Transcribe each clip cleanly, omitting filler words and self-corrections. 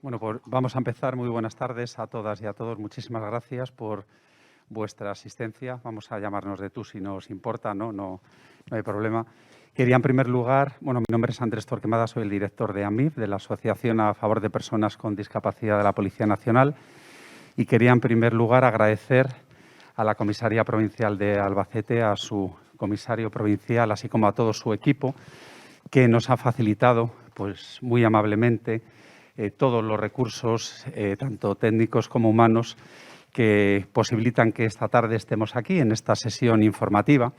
Bueno, pues vamos a empezar. Muy buenas tardes a todas y a todos. Muchísimas gracias por vuestra asistencia. Vamos a llamarnos de tú si no os importa, no hay problema. Quería, en primer lugar, mi nombre es Andrés Torquemada, soy el director de AMIF, de la Asociación a Favor de Personas con Discapacidad de la Policía Nacional, y quería, en primer lugar, agradecer a la Comisaría Provincial de Albacete, a su comisario provincial, así como a todo su equipo, que nos ha facilitado, pues muy amablemente, todos los recursos, tanto técnicos como humanos, que posibilitan que esta tarde estemos aquí en esta sesión informativa.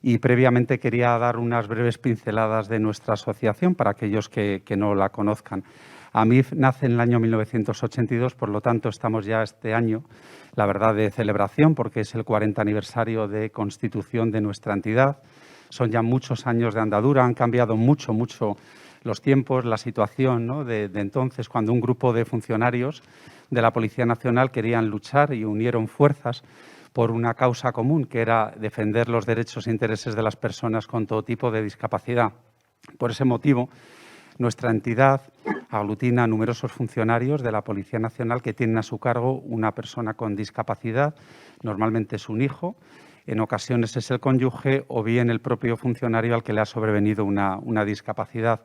Y previamente quería dar unas breves pinceladas de nuestra asociación para aquellos que no la conozcan. AMIF nace en el año 1982, por lo tanto estamos ya este año, la verdad, de celebración, porque es el 40 aniversario de constitución de nuestra entidad. Son ya muchos años de andadura, han cambiado mucho los tiempos, la situación, ¿no?, de entonces, cuando un grupo de funcionarios de la Policía Nacional querían luchar y unieron fuerzas por una causa común, que era defender los derechos e intereses de las personas con todo tipo de discapacidad. Por ese motivo, nuestra entidad aglutina a numerosos funcionarios de la Policía Nacional que tienen a su cargo una persona con discapacidad. Normalmente es un hijo, en ocasiones es el cónyuge o bien el propio funcionario al que le ha sobrevenido una discapacidad.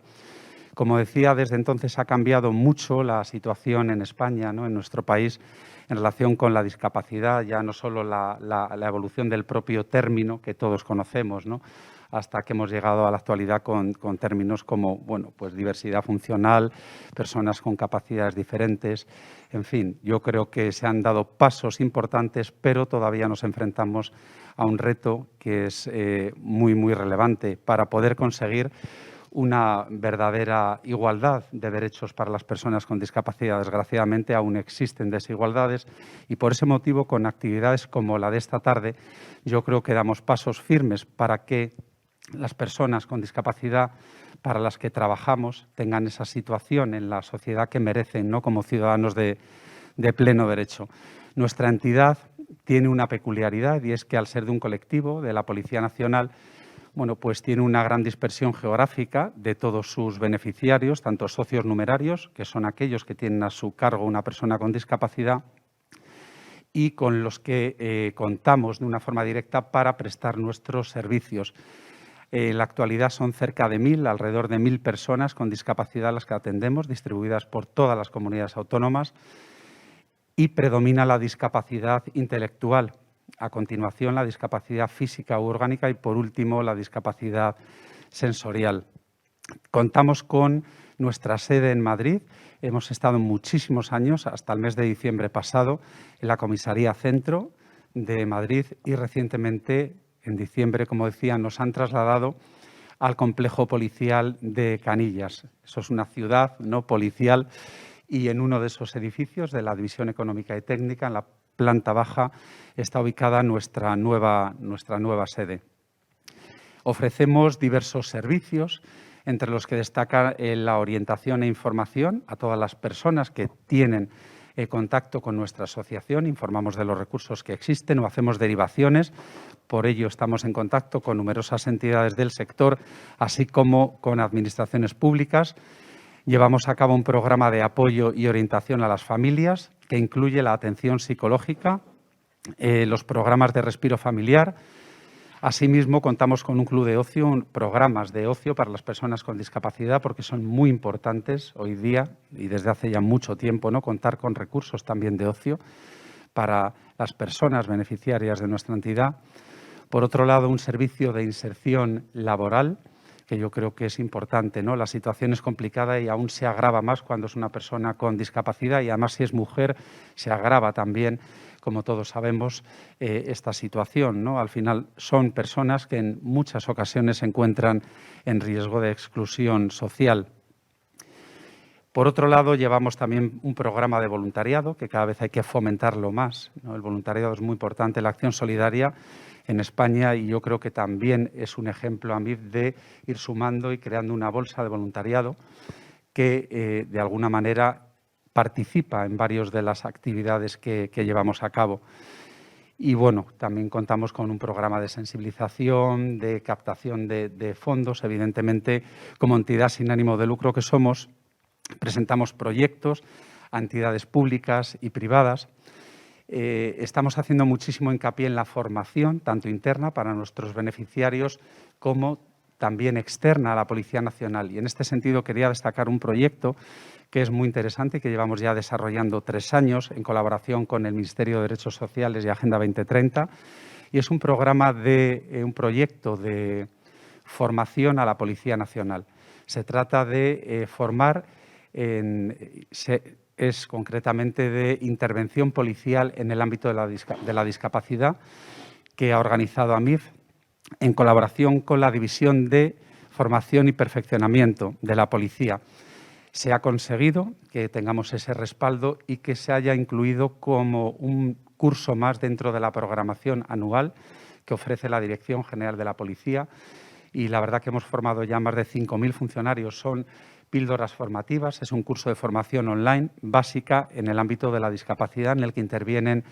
Como decía, desde entonces ha cambiado mucho la situación en España, ¿no?, en nuestro país, en relación con la discapacidad, ya no solo la evolución del propio término que todos conocemos, ¿no?, hasta que hemos llegado a la actualidad con términos como pues diversidad funcional, personas con capacidades diferentes. En fin, yo creo que se han dado pasos importantes, pero todavía nos enfrentamos a un reto que es muy relevante para poder conseguir una verdadera igualdad de derechos para las personas con discapacidad. Desgraciadamente, aún existen desigualdades y, por ese motivo, con actividades como la de esta tarde, yo creo que damos pasos firmes para que las personas con discapacidad para las que trabajamos tengan esa situación en la sociedad que merecen, ¿no?, como ciudadanos de pleno derecho. Nuestra entidad tiene una peculiaridad, y es que, al ser de un colectivo de la Policía Nacional, pues tiene una gran dispersión geográfica de todos sus beneficiarios, tanto socios numerarios, que son aquellos que tienen a su cargo una persona con discapacidad, y con los que contamos de una forma directa para prestar nuestros servicios. En la actualidad son cerca de 1.000, alrededor de 1.000 personas con discapacidad las que atendemos, distribuidas por todas las comunidades autónomas, y predomina la discapacidad intelectual. A continuación, la discapacidad física u orgánica y, por último, la discapacidad sensorial. Contamos con nuestra sede en Madrid. Hemos estado muchísimos años, hasta el mes de diciembre pasado, en la Comisaría Centro de Madrid, y recientemente, en diciembre, como decía, nos han trasladado al complejo policial de Canillas. Eso es una ciudad no policial, y en uno de esos edificios de la División Económica y Técnica, en la planta baja, está ubicada nuestra nueva sede. Ofrecemos diversos servicios, entre los que destaca la orientación e información a todas las personas que tienen contacto con nuestra asociación. Informamos de los recursos que existen o hacemos derivaciones. Por ello, estamos en contacto con numerosas entidades del sector, así como con administraciones públicas. Llevamos a cabo un programa de apoyo y orientación a las familias que incluye la atención psicológica, los programas de respiro familiar. Asimismo, contamos con un club de ocio, programas de ocio para las personas con discapacidad, porque son muy importantes hoy día y desde hace ya mucho tiempo, ¿no?, contar con recursos también de ocio para las personas beneficiarias de nuestra entidad. Por otro lado, un servicio de inserción laboral, que yo creo que es importante, ¿no? La situación es complicada y aún se agrava más cuando es una persona con discapacidad, y además, si es mujer, se agrava también, como todos sabemos, esta situación, ¿no? Al final son personas que en muchas ocasiones se encuentran en riesgo de exclusión social. Por otro lado, llevamos también un programa de voluntariado, que cada vez hay que fomentarlo más, ¿no? El voluntariado es muy importante, la acción solidaria en España, y yo creo que también es un ejemplo a mí de ir sumando y creando una bolsa de voluntariado que, de alguna manera, participa en varias de las actividades que llevamos a cabo. Y, también contamos con un programa de sensibilización, de captación de fondos. Evidentemente, como entidad sin ánimo de lucro que somos, presentamos proyectos a entidades públicas y privadas. Estamos haciendo muchísimo hincapié en la formación, tanto interna para nuestros beneficiarios como también externa a la Policía Nacional. Y en este sentido quería destacar un proyecto que es muy interesante, que llevamos ya desarrollando 3 años en colaboración con el Ministerio de Derechos Sociales y Agenda 2030. Y es un proyecto de formación a la Policía Nacional. Se trata de formar, es concretamente de intervención policial en el ámbito de la discapacidad, que ha organizado AMIF en colaboración con la División de Formación y Perfeccionamiento de la Policía. Se ha conseguido que tengamos ese respaldo y que se haya incluido como un curso más dentro de la programación anual que ofrece la Dirección General de la Policía. Y la verdad que hemos formado ya más de 5.000 funcionarios. Son píldoras formativas, es un curso de formación online básica en el ámbito de la discapacidad, en el que intervienen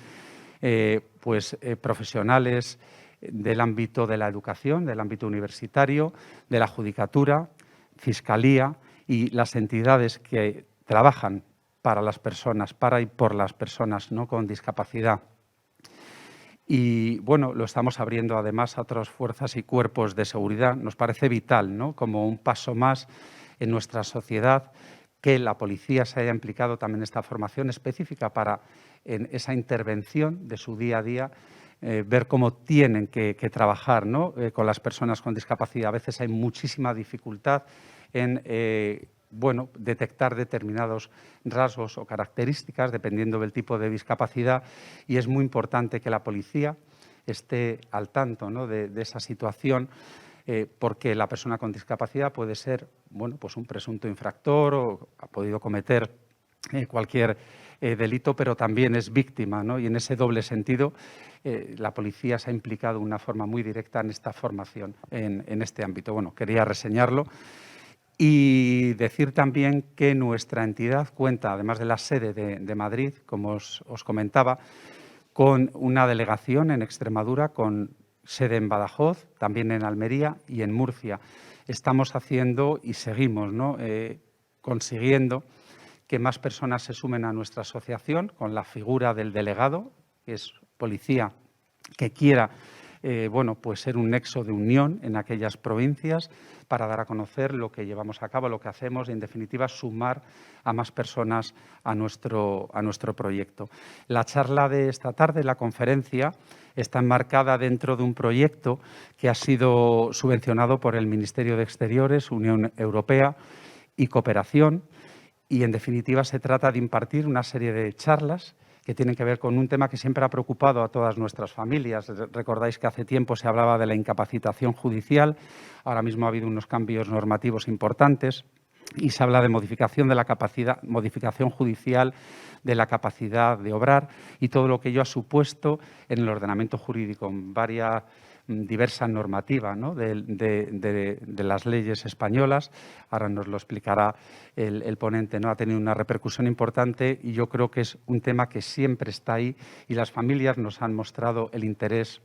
profesionales del ámbito de la educación, del ámbito universitario, de la judicatura, fiscalía y las entidades que trabajan para las personas, para y por las personas, ¿no?, con discapacidad. Y, bueno, lo estamos abriendo además a otras fuerzas y cuerpos de seguridad. Nos parece vital, ¿no?, como un paso más en nuestra sociedad, que la policía se haya implicado también en esta formación específica para, en esa intervención de su día a día, ver cómo tienen que trabajar, ¿no?, con las personas con discapacidad. A veces hay muchísima dificultad en detectar determinados rasgos o características dependiendo del tipo de discapacidad, y es muy importante que la policía esté al tanto, ¿no?, de esa situación, porque la persona con discapacidad puede ser un presunto infractor o ha podido cometer cualquier delito, pero también es víctima, ¿no? Y en ese doble sentido la policía se ha implicado de una forma muy directa en esta formación, en este ámbito. Bueno, quería reseñarlo. Y decir también que nuestra entidad cuenta, además de la sede de Madrid, como os comentaba, con una delegación en Extremadura, con sede en Badajoz, también en Almería y en Murcia. Estamos haciendo y seguimos, ¿no?, consiguiendo que más personas se sumen a nuestra asociación con la figura del delegado, que es policía que quiera ser un nexo de unión en aquellas provincias para dar a conocer lo que llevamos a cabo, lo que hacemos y, en definitiva, sumar a más personas a nuestro proyecto. La charla de esta tarde, la conferencia, está enmarcada dentro de un proyecto que ha sido subvencionado por el Ministerio de Exteriores, Unión Europea y Cooperación, y, en definitiva, se trata de impartir una serie de charlas que tienen que ver con un tema que siempre ha preocupado a todas nuestras familias. Recordáis que hace tiempo se hablaba de la incapacitación judicial, ahora mismo ha habido unos cambios normativos importantes y se habla de modificación judicial de la capacidad de obrar y todo lo que ello ha supuesto en el ordenamiento jurídico, en diversa normativa, ¿no?, de las leyes españolas. Ahora nos lo explicará el ponente, ¿no? Ha tenido una repercusión importante y yo creo que es un tema que siempre está ahí y las familias nos han mostrado el interés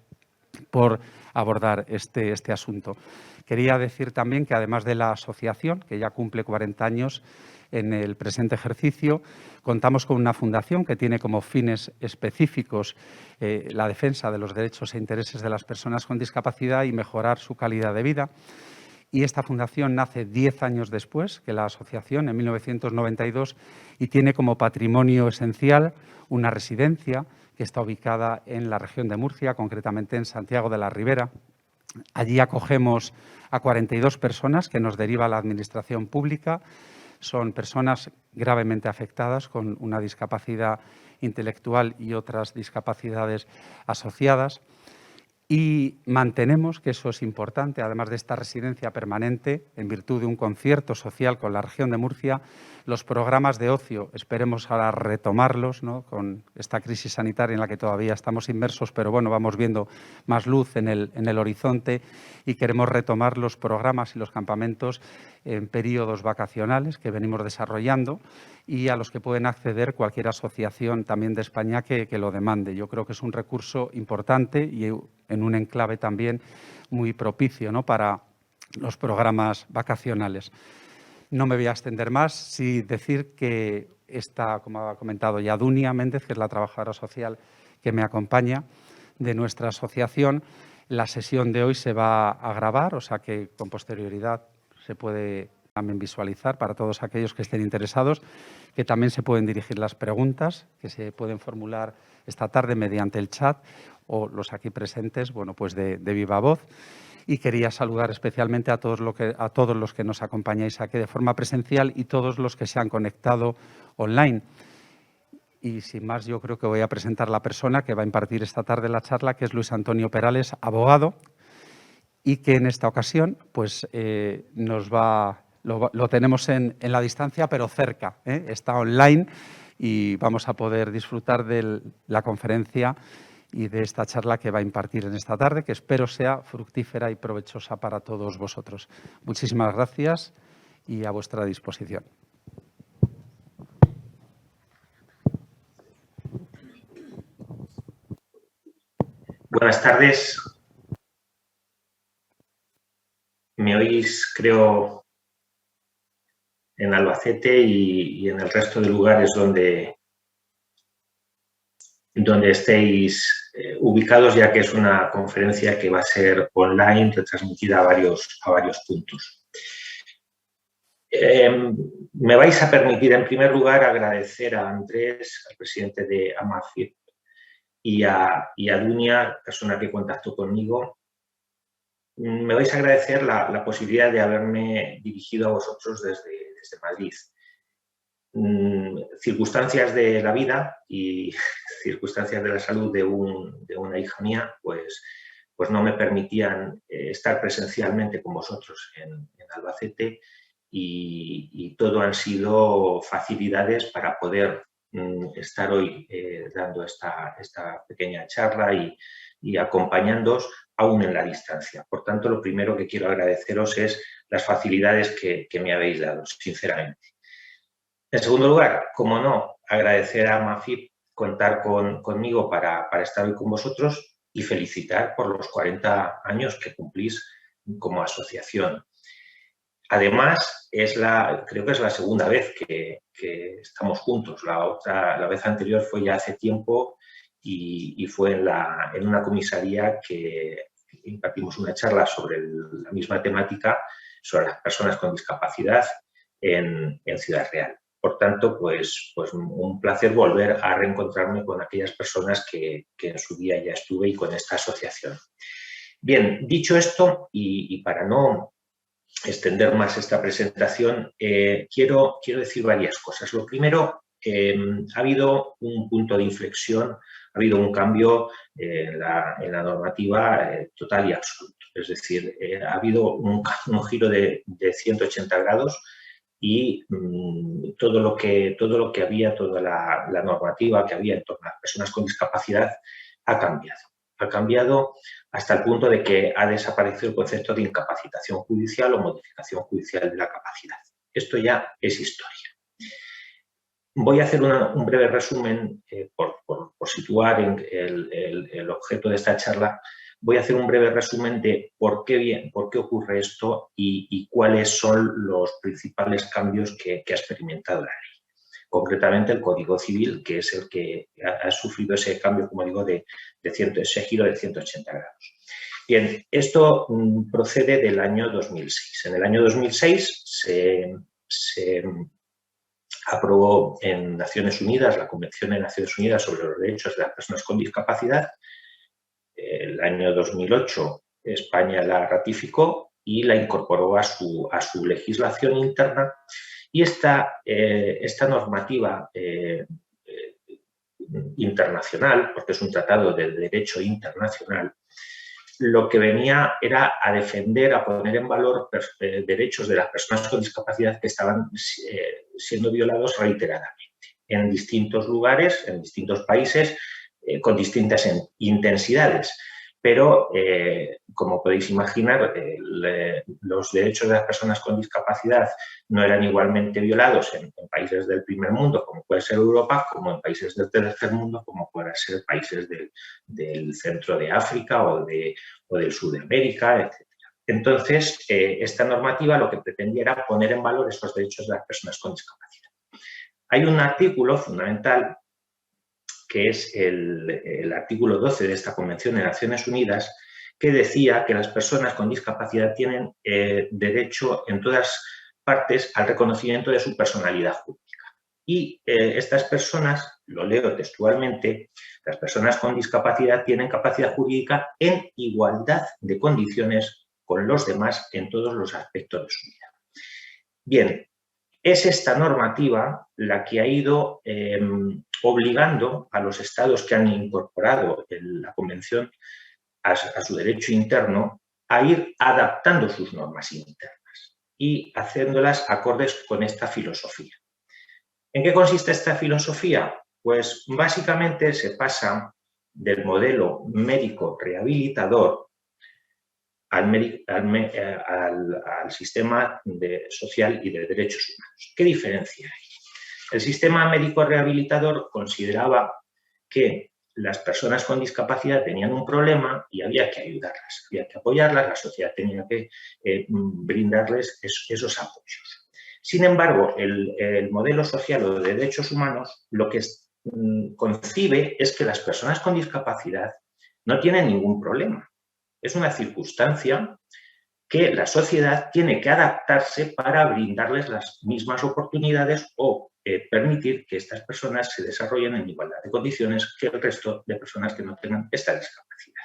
por abordar este asunto. Quería decir también que, además de la asociación, que ya cumple 40 años en el presente ejercicio, contamos con una fundación que tiene como fines específicos la defensa de los derechos e intereses de las personas con discapacidad y mejorar su calidad de vida. Y esta fundación nace 10 años después que la asociación, en 1992, y tiene como patrimonio esencial una residencia que está ubicada en la región de Murcia, concretamente en Santiago de la Ribera. Allí acogemos a 42 personas que nos deriva la Administración Pública. Son personas gravemente afectadas con una discapacidad intelectual y otras discapacidades asociadas. Y mantenemos, que eso es importante, además de esta residencia permanente, en virtud de un concierto social con la región de Murcia, los programas de ocio. Esperemos ahora retomarlos, ¿no?, con esta crisis sanitaria en la que todavía estamos inmersos, pero bueno, vamos viendo más luz en el horizonte y queremos retomar los programas y los campamentos en periodos vacacionales que venimos desarrollando y a los que pueden acceder cualquier asociación también de España que lo demande. Yo creo que es un recurso importante y en un enclave también muy propicio, ¿no?, para los programas vacacionales. No me voy a extender más, sí decir que esta, como ha comentado ya Dunia Méndez, que es la trabajadora social que me acompaña de nuestra asociación, la sesión de hoy se va a grabar, o sea que con posterioridad se puede también visualizar para todos aquellos que estén interesados, que también se pueden dirigir las preguntas que se pueden formular esta tarde mediante el chat o los aquí presentes, bueno, pues de viva voz. Y quería saludar especialmente a todos los que nos acompañáis aquí de forma presencial y todos los que se han conectado online. Y sin más, yo creo que voy a presentar la persona que va a impartir esta tarde la charla, que es Luis Antonio Perales, abogado, y que en esta ocasión pues, lo tenemos en la distancia, pero cerca, ¿eh? Está online y vamos a poder disfrutar de la conferencia y de esta charla que va a impartir en esta tarde, que espero sea fructífera y provechosa para todos vosotros. Muchísimas gracias y a vuestra disposición. Buenas tardes. Me oís, creo, en Albacete y en el resto de lugares donde estéis ubicados, ya que es una conferencia que va a ser online, retransmitida a varios puntos. Me vais a permitir, en primer lugar, agradecer a Andrés, al presidente de AMAFIP, y a Dunia, persona que contactó conmigo. Me vais a agradecer la posibilidad de haberme dirigido a vosotros desde Madrid. Circunstancias de la vida y circunstancias de la salud de una hija mía, pues no me permitían estar presencialmente con vosotros en Albacete y todo han sido facilidades para poder estar hoy dando esta pequeña charla y acompañándoos aún en la distancia. Por tanto, lo primero que quiero agradeceros es las facilidades que me habéis dado, sinceramente. En segundo lugar, como no, agradecer a AMAFIP contar conmigo para estar hoy con vosotros y felicitar por los 40 años que cumplís como asociación. Además, creo que es la segunda vez que estamos juntos. La vez anterior fue ya hace tiempo y fue en una comisaría que impartimos una charla sobre la misma temática, sobre las personas con discapacidad en Ciudad Real. Por tanto, pues un placer volver a reencontrarme con aquellas personas que en su día ya estuve y con esta asociación. Bien, dicho esto, y para no extender más esta presentación, quiero decir varias cosas. Lo primero, ha habido un punto de inflexión, ha habido un cambio en la normativa total y absoluto. Es decir, ha habido un giro de 180 grados y todo lo que había, toda la normativa que había en torno a las personas con discapacidad ha cambiado. Ha cambiado hasta el punto de que ha desaparecido el concepto de incapacitación judicial o modificación judicial de la capacidad. Esto ya es historia. Voy a hacer un breve resumen por situar el objeto de esta charla. Voy a hacer un breve resumen de por qué ocurre esto y cuáles son los principales cambios que ha experimentado la ley. Concretamente el Código Civil, que es el que ha sufrido ese cambio, como digo, ese giro de 180 grados. Bien, esto procede del año 2006. En el año 2006 se aprobó en Naciones Unidas la Convención de Naciones Unidas sobre los Derechos de las Personas con Discapacidad. El año 2008 España la ratificó y la incorporó a su legislación interna. Y esta normativa internacional, porque es un tratado de derecho internacional, lo que venía era a defender, a poner en valor derechos de las personas con discapacidad que estaban siendo violados reiteradamente en distintos lugares, en distintos países, con distintas intensidades. Pero, como podéis imaginar, los derechos de las personas con discapacidad no eran igualmente violados en países del primer mundo, como puede ser Europa, como en países del tercer mundo, como pueden ser países del centro de África o del sur de América, etc. Entonces, esta normativa lo que pretendía era poner en valor estos derechos de las personas con discapacidad. Hay un artículo fundamental que es el artículo 12 de esta Convención de Naciones Unidas, que decía que las personas con discapacidad tienen derecho en todas partes al reconocimiento de su personalidad jurídica. Y estas personas, lo leo textualmente, las personas con discapacidad tienen capacidad jurídica en igualdad de condiciones con los demás en todos los aspectos de su vida. Bien, es esta normativa la que ha ido obligando a los estados que han incorporado la Convención a su derecho interno a ir adaptando sus normas internas y haciéndolas acordes con esta filosofía. ¿En qué consiste esta filosofía? Pues básicamente se pasa del modelo médico rehabilitador al sistema social y de derechos humanos. ¿Qué diferencia hay? El sistema médico rehabilitador consideraba que las personas con discapacidad tenían un problema y había que ayudarlas, había que apoyarlas, la sociedad tenía que brindarles esos apoyos. Sin embargo, el modelo social o de derechos humanos lo que concibe es que las personas con discapacidad no tienen ningún problema. Es una circunstancia que la sociedad tiene que adaptarse para brindarles las mismas oportunidades o permitir que estas personas se desarrollen en igualdad de condiciones que el resto de personas que no tengan esta discapacidad.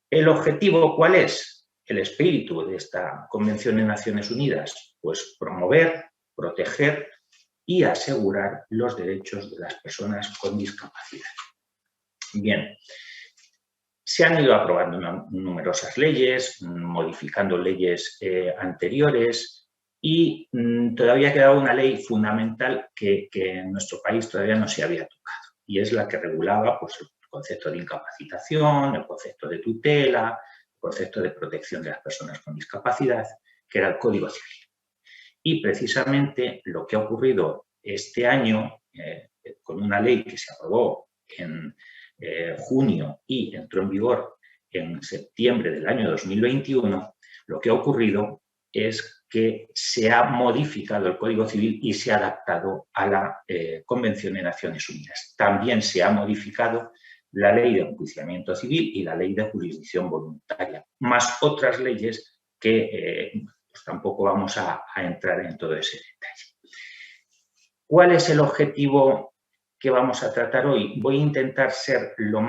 ¿El objetivo cuál es? El espíritu de esta Convención de Naciones Unidas, pues promover, proteger y asegurar los derechos de las personas con discapacidad. Bien. Se han ido aprobando numerosas leyes, modificando leyes anteriores y todavía ha quedado una ley fundamental que en nuestro país todavía no se había tocado y es la que regulaba pues, el concepto de incapacitación, el concepto de tutela, el concepto de protección de las personas con discapacidad, que era el Código Civil. Y precisamente lo que ha ocurrido este año con una ley que se aprobó en junio y entró en vigor en septiembre del año 2021, lo que ha ocurrido es que se ha modificado el Código Civil y se ha adaptado a la Convención de Naciones Unidas. También se ha modificado la Ley de Enjuiciamiento Civil y la Ley de Jurisdicción Voluntaria, más otras leyes que pues tampoco vamos a entrar en todo ese detalle. ¿Cuál es el objetivo que vamos a tratar hoy? Voy a intentar ser lo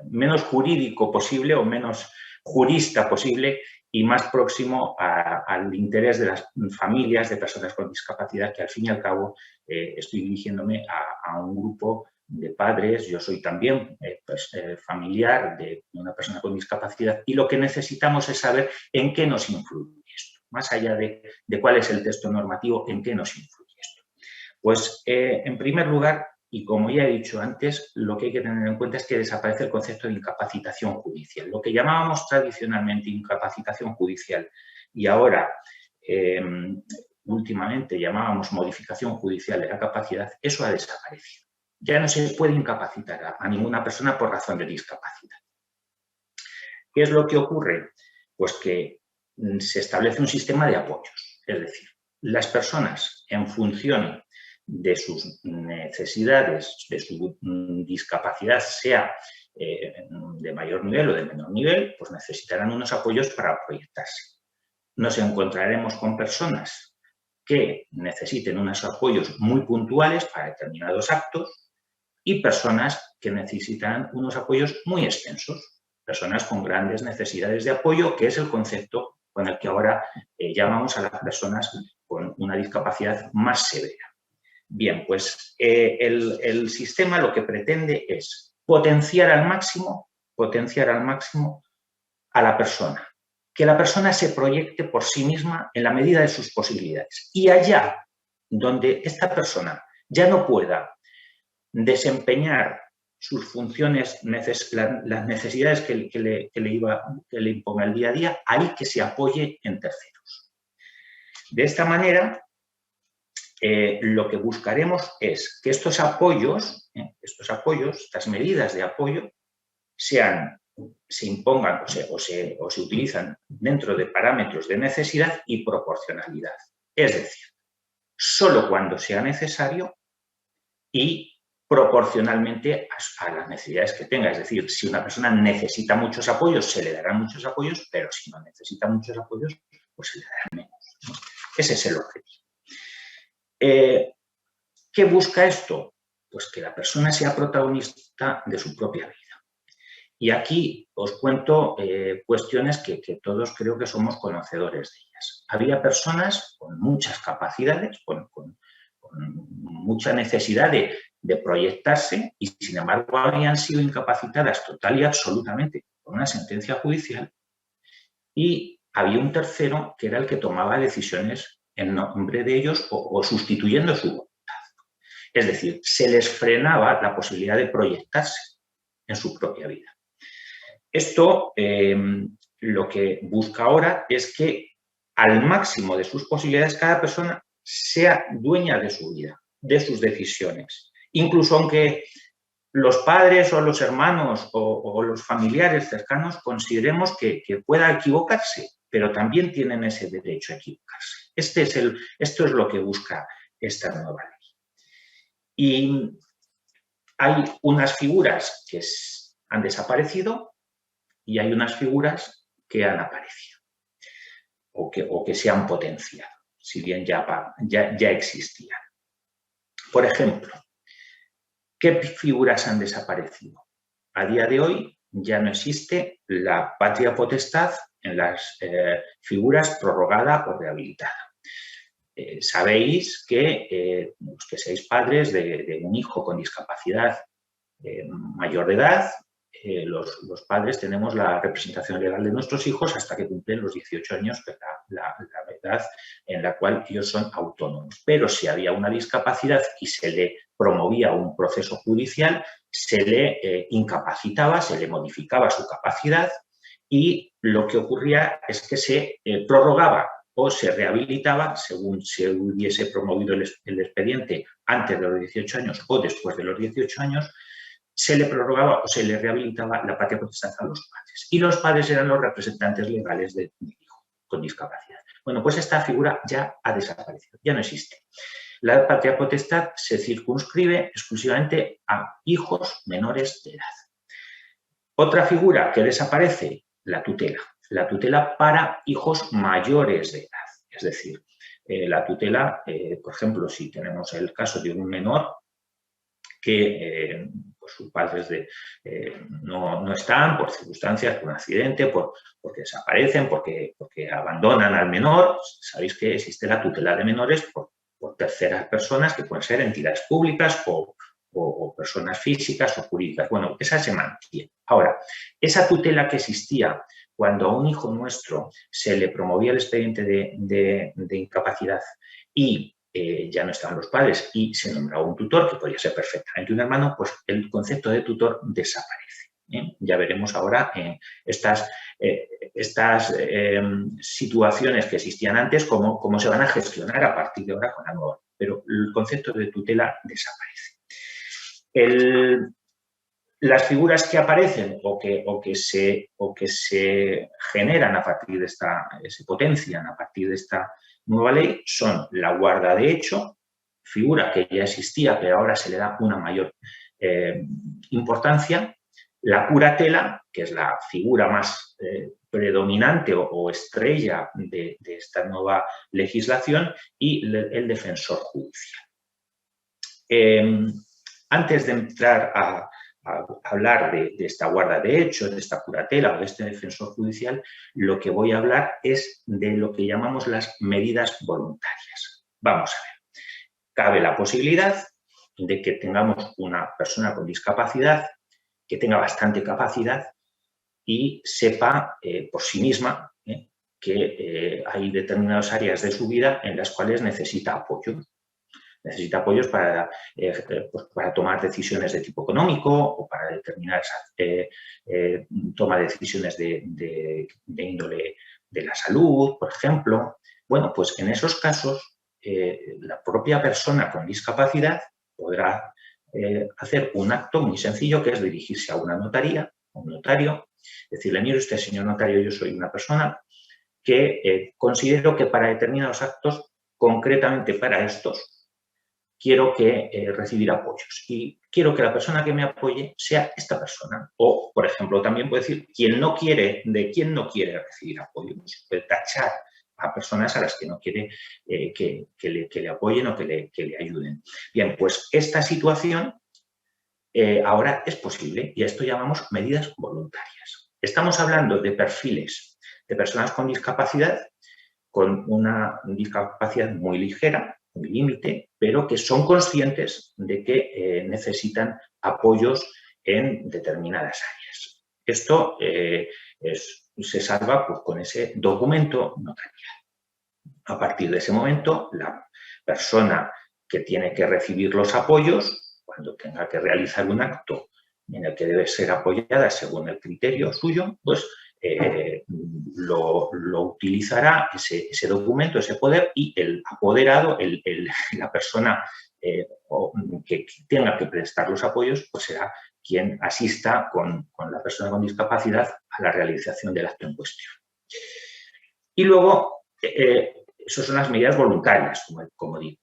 menos jurídico posible o menos jurista posible y más próximo al interés de las familias de personas con discapacidad, que al fin y al cabo estoy dirigiéndome a un grupo de padres. Yo soy también familiar de una persona con discapacidad y lo que necesitamos es saber en qué nos influye esto, más allá de cuál es el texto normativo, en qué nos influye esto. Pues, en primer lugar, y como ya he dicho antes, lo que hay que tener en cuenta es que desaparece el concepto de incapacitación judicial. Lo que llamábamos tradicionalmente incapacitación judicial y ahora últimamente llamábamos modificación judicial de la capacidad, eso ha desaparecido. Ya no se puede incapacitar a ninguna persona por razón de discapacidad. ¿Qué es lo que ocurre? Pues que se establece un sistema de apoyos, es decir, las personas en función de sus necesidades, de su discapacidad, sea de mayor nivel o de menor nivel, pues necesitarán unos apoyos para proyectarse. Nos encontraremos con personas que necesiten unos apoyos muy puntuales para determinados actos y personas que necesitan unos apoyos muy extensos, personas con grandes necesidades de apoyo, que es el concepto con el que ahora llamamos a las personas con una discapacidad más severa. Bien, pues el sistema lo que pretende es potenciar al máximo a la persona, que la persona se proyecte por sí misma en la medida de sus posibilidades. Y allá donde esta persona ya no pueda desempeñar sus funciones, las necesidades que le imponga el día a día, hay que se apoye en terceros. De esta manera, lo que buscaremos es que estos apoyos, estas medidas de apoyo, sean se impongan o se utilizan dentro de parámetros de necesidad y proporcionalidad. Es decir, solo cuando sea necesario y proporcionalmente a las necesidades que tenga. Es decir, si una persona necesita muchos apoyos, se le darán muchos apoyos, pero si no necesita muchos apoyos, pues se le darán menos, ¿no? Ese es el objetivo. ¿Qué busca esto? Pues que la persona sea protagonista de su propia vida. Y aquí os cuento cuestiones que todos creo que somos conocedores de ellas. Había personas con muchas capacidades, con mucha necesidad de proyectarse y, sin embargo, habían sido incapacitadas total y absolutamente por una sentencia judicial, y había un tercero que era el que tomaba decisiones en nombre de ellos o sustituyendo su voluntad. Es decir, se les frenaba la posibilidad de proyectarse en su propia vida. Esto lo que busca ahora es que al máximo de sus posibilidades cada persona sea dueña de su vida, de sus decisiones. Incluso aunque los padres o los hermanos o los familiares cercanos consideremos que pueda equivocarse, pero también tienen ese derecho a equivocarse. Esto es lo que busca esta nueva ley. Y hay unas figuras que han desaparecido y hay unas figuras que han aparecido o que se han potenciado, si bien ya existían. Por ejemplo, ¿qué figuras han desaparecido? A día de hoy ya no existe la patria potestad en las figuras prorrogada o rehabilitada. Sabéis que los que seáis padres de un hijo con discapacidad mayor de edad, los padres tenemos la representación legal de nuestros hijos hasta que cumplen los 18 años, que es la edad en la cual ellos son autónomos. Pero si había una discapacidad y se le promovía un proceso judicial, se le incapacitaba, se le modificaba su capacidad, y lo que ocurría es que se prorrogaba o se rehabilitaba según se hubiese promovido el expediente antes de los 18 años o después de los 18 años, se le prorrogaba o se le rehabilitaba la patria potestad a los padres. Y los padres eran los representantes legales del hijo con discapacidad. Bueno, pues esta figura ya ha desaparecido, ya no existe. La patria potestad se circunscribe exclusivamente a hijos menores de edad. Otra figura que desaparece, la tutela. La tutela para hijos mayores de edad. Es decir, la tutela, por ejemplo, si tenemos el caso de un menor que pues sus padres no están por circunstancias, por un accidente, porque desaparecen, porque abandonan al menor, sabéis que existe la tutela de menores por terceras personas que pueden ser entidades públicas o personas físicas o jurídicas. Bueno, esa se mantiene. Ahora, esa tutela que existía cuando a un hijo nuestro se le promovía el expediente de incapacidad y ya no estaban los padres y se nombraba un tutor, que podría ser perfectamente un hermano, pues el concepto de tutor desaparece. Ya veremos ahora estas situaciones que existían antes, cómo se van a gestionar a partir de ahora con la nueva. Pero el concepto de tutela desaparece. Las figuras que aparecen o que se generan a partir de se potencian a partir de esta nueva ley son la guarda de hecho, figura que ya existía pero ahora se le da una mayor importancia, la curatela, que es la figura más predominante o estrella de esta nueva legislación, y el defensor judicial. Antes de entrar a hablar de esta guarda de hecho, de esta curatela o de este defensor judicial, lo que voy a hablar es de lo que llamamos las medidas voluntarias. Vamos a ver. Cabe la posibilidad de que tengamos una persona con discapacidad que tenga bastante capacidad y sepa por sí misma que hay determinadas áreas de su vida en las cuales necesita apoyo. Necesita apoyos para tomar decisiones de tipo económico o para determinadas toma de decisiones de índole de la salud, por ejemplo. Bueno, pues en esos casos la propia persona con discapacidad podrá hacer un acto muy sencillo que es dirigirse a una notaría, a un notario, Decirle, mire usted, señor notario, yo soy una persona que considero que para determinados actos, concretamente para estos, quiero recibir apoyos y quiero que la persona que me apoye sea esta persona. O, por ejemplo, también puede decir quién no quiere recibir apoyo. Puede tachar a personas a las que no quiere que le apoyen o que le ayuden. Bien, pues esta situación ahora es posible y a esto llamamos medidas voluntarias. Estamos hablando de perfiles de personas con discapacidad, con una discapacidad muy ligera, muy límite, pero que son conscientes de que necesitan apoyos en determinadas áreas. Esto se salva pues, con ese documento notarial. A partir de ese momento, la persona que tiene que recibir los apoyos, cuando tenga que realizar un acto en el que debe ser apoyada según el criterio suyo, pues lo utilizará ese documento, ese poder, y el apoderado, la persona que tenga que prestar los apoyos, pues será quien asista con la persona con discapacidad a la realización del acto en cuestión. Y luego, esas son las medidas voluntarias, como digo.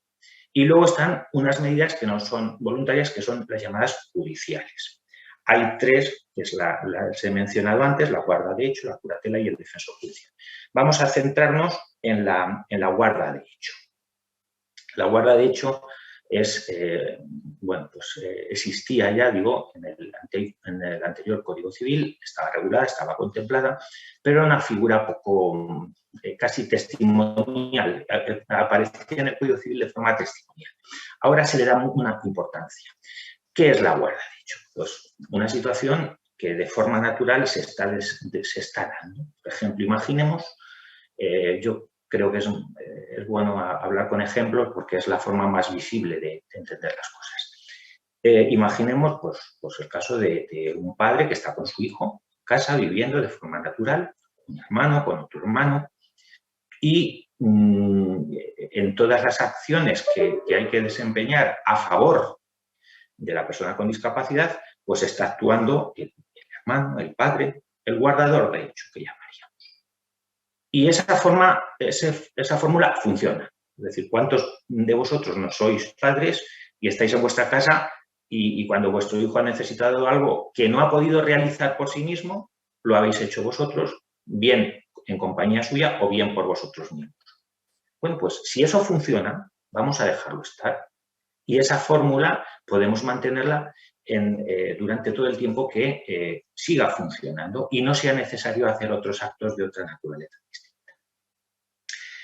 Y luego están unas medidas que no son voluntarias, que son las llamadas judiciales. Hay tres, que las he mencionado antes, la guarda de hecho, la curatela y el defensor judicial. Vamos a centrarnos en la guarda de hecho. La guarda de hecho existía ya, digo, en el anterior Código Civil, estaba regulada, estaba contemplada, pero era una figura poco, casi testimonial, aparecía en el Código Civil de forma testimonial. Ahora se le da una importancia. ¿Qué es la guarda de hecho? Pues una situación que de forma natural se está dando. Por ejemplo, imaginemos, yo creo que es bueno hablar con ejemplos porque es la forma más visible de entender las cosas. Imaginemos pues el caso de un padre que está con su hijo en casa, viviendo de forma natural, un hermano, con otro hermano, y en todas las acciones que hay que desempeñar a favor de la persona con discapacidad, pues está actuando el hermano, el padre, el guardador de hecho, que llamaríamos. Y esa fórmula funciona. Es decir, ¿cuántos de vosotros no sois padres y estáis en vuestra casa y cuando vuestro hijo ha necesitado algo que no ha podido realizar por sí mismo, lo habéis hecho vosotros, bien en compañía suya o bien por vosotros mismos? Bueno, pues si eso funciona, vamos a dejarlo estar. Y esa fórmula podemos mantenerla durante todo el tiempo que siga funcionando y no sea necesario hacer otros actos de otra naturaleza distinta.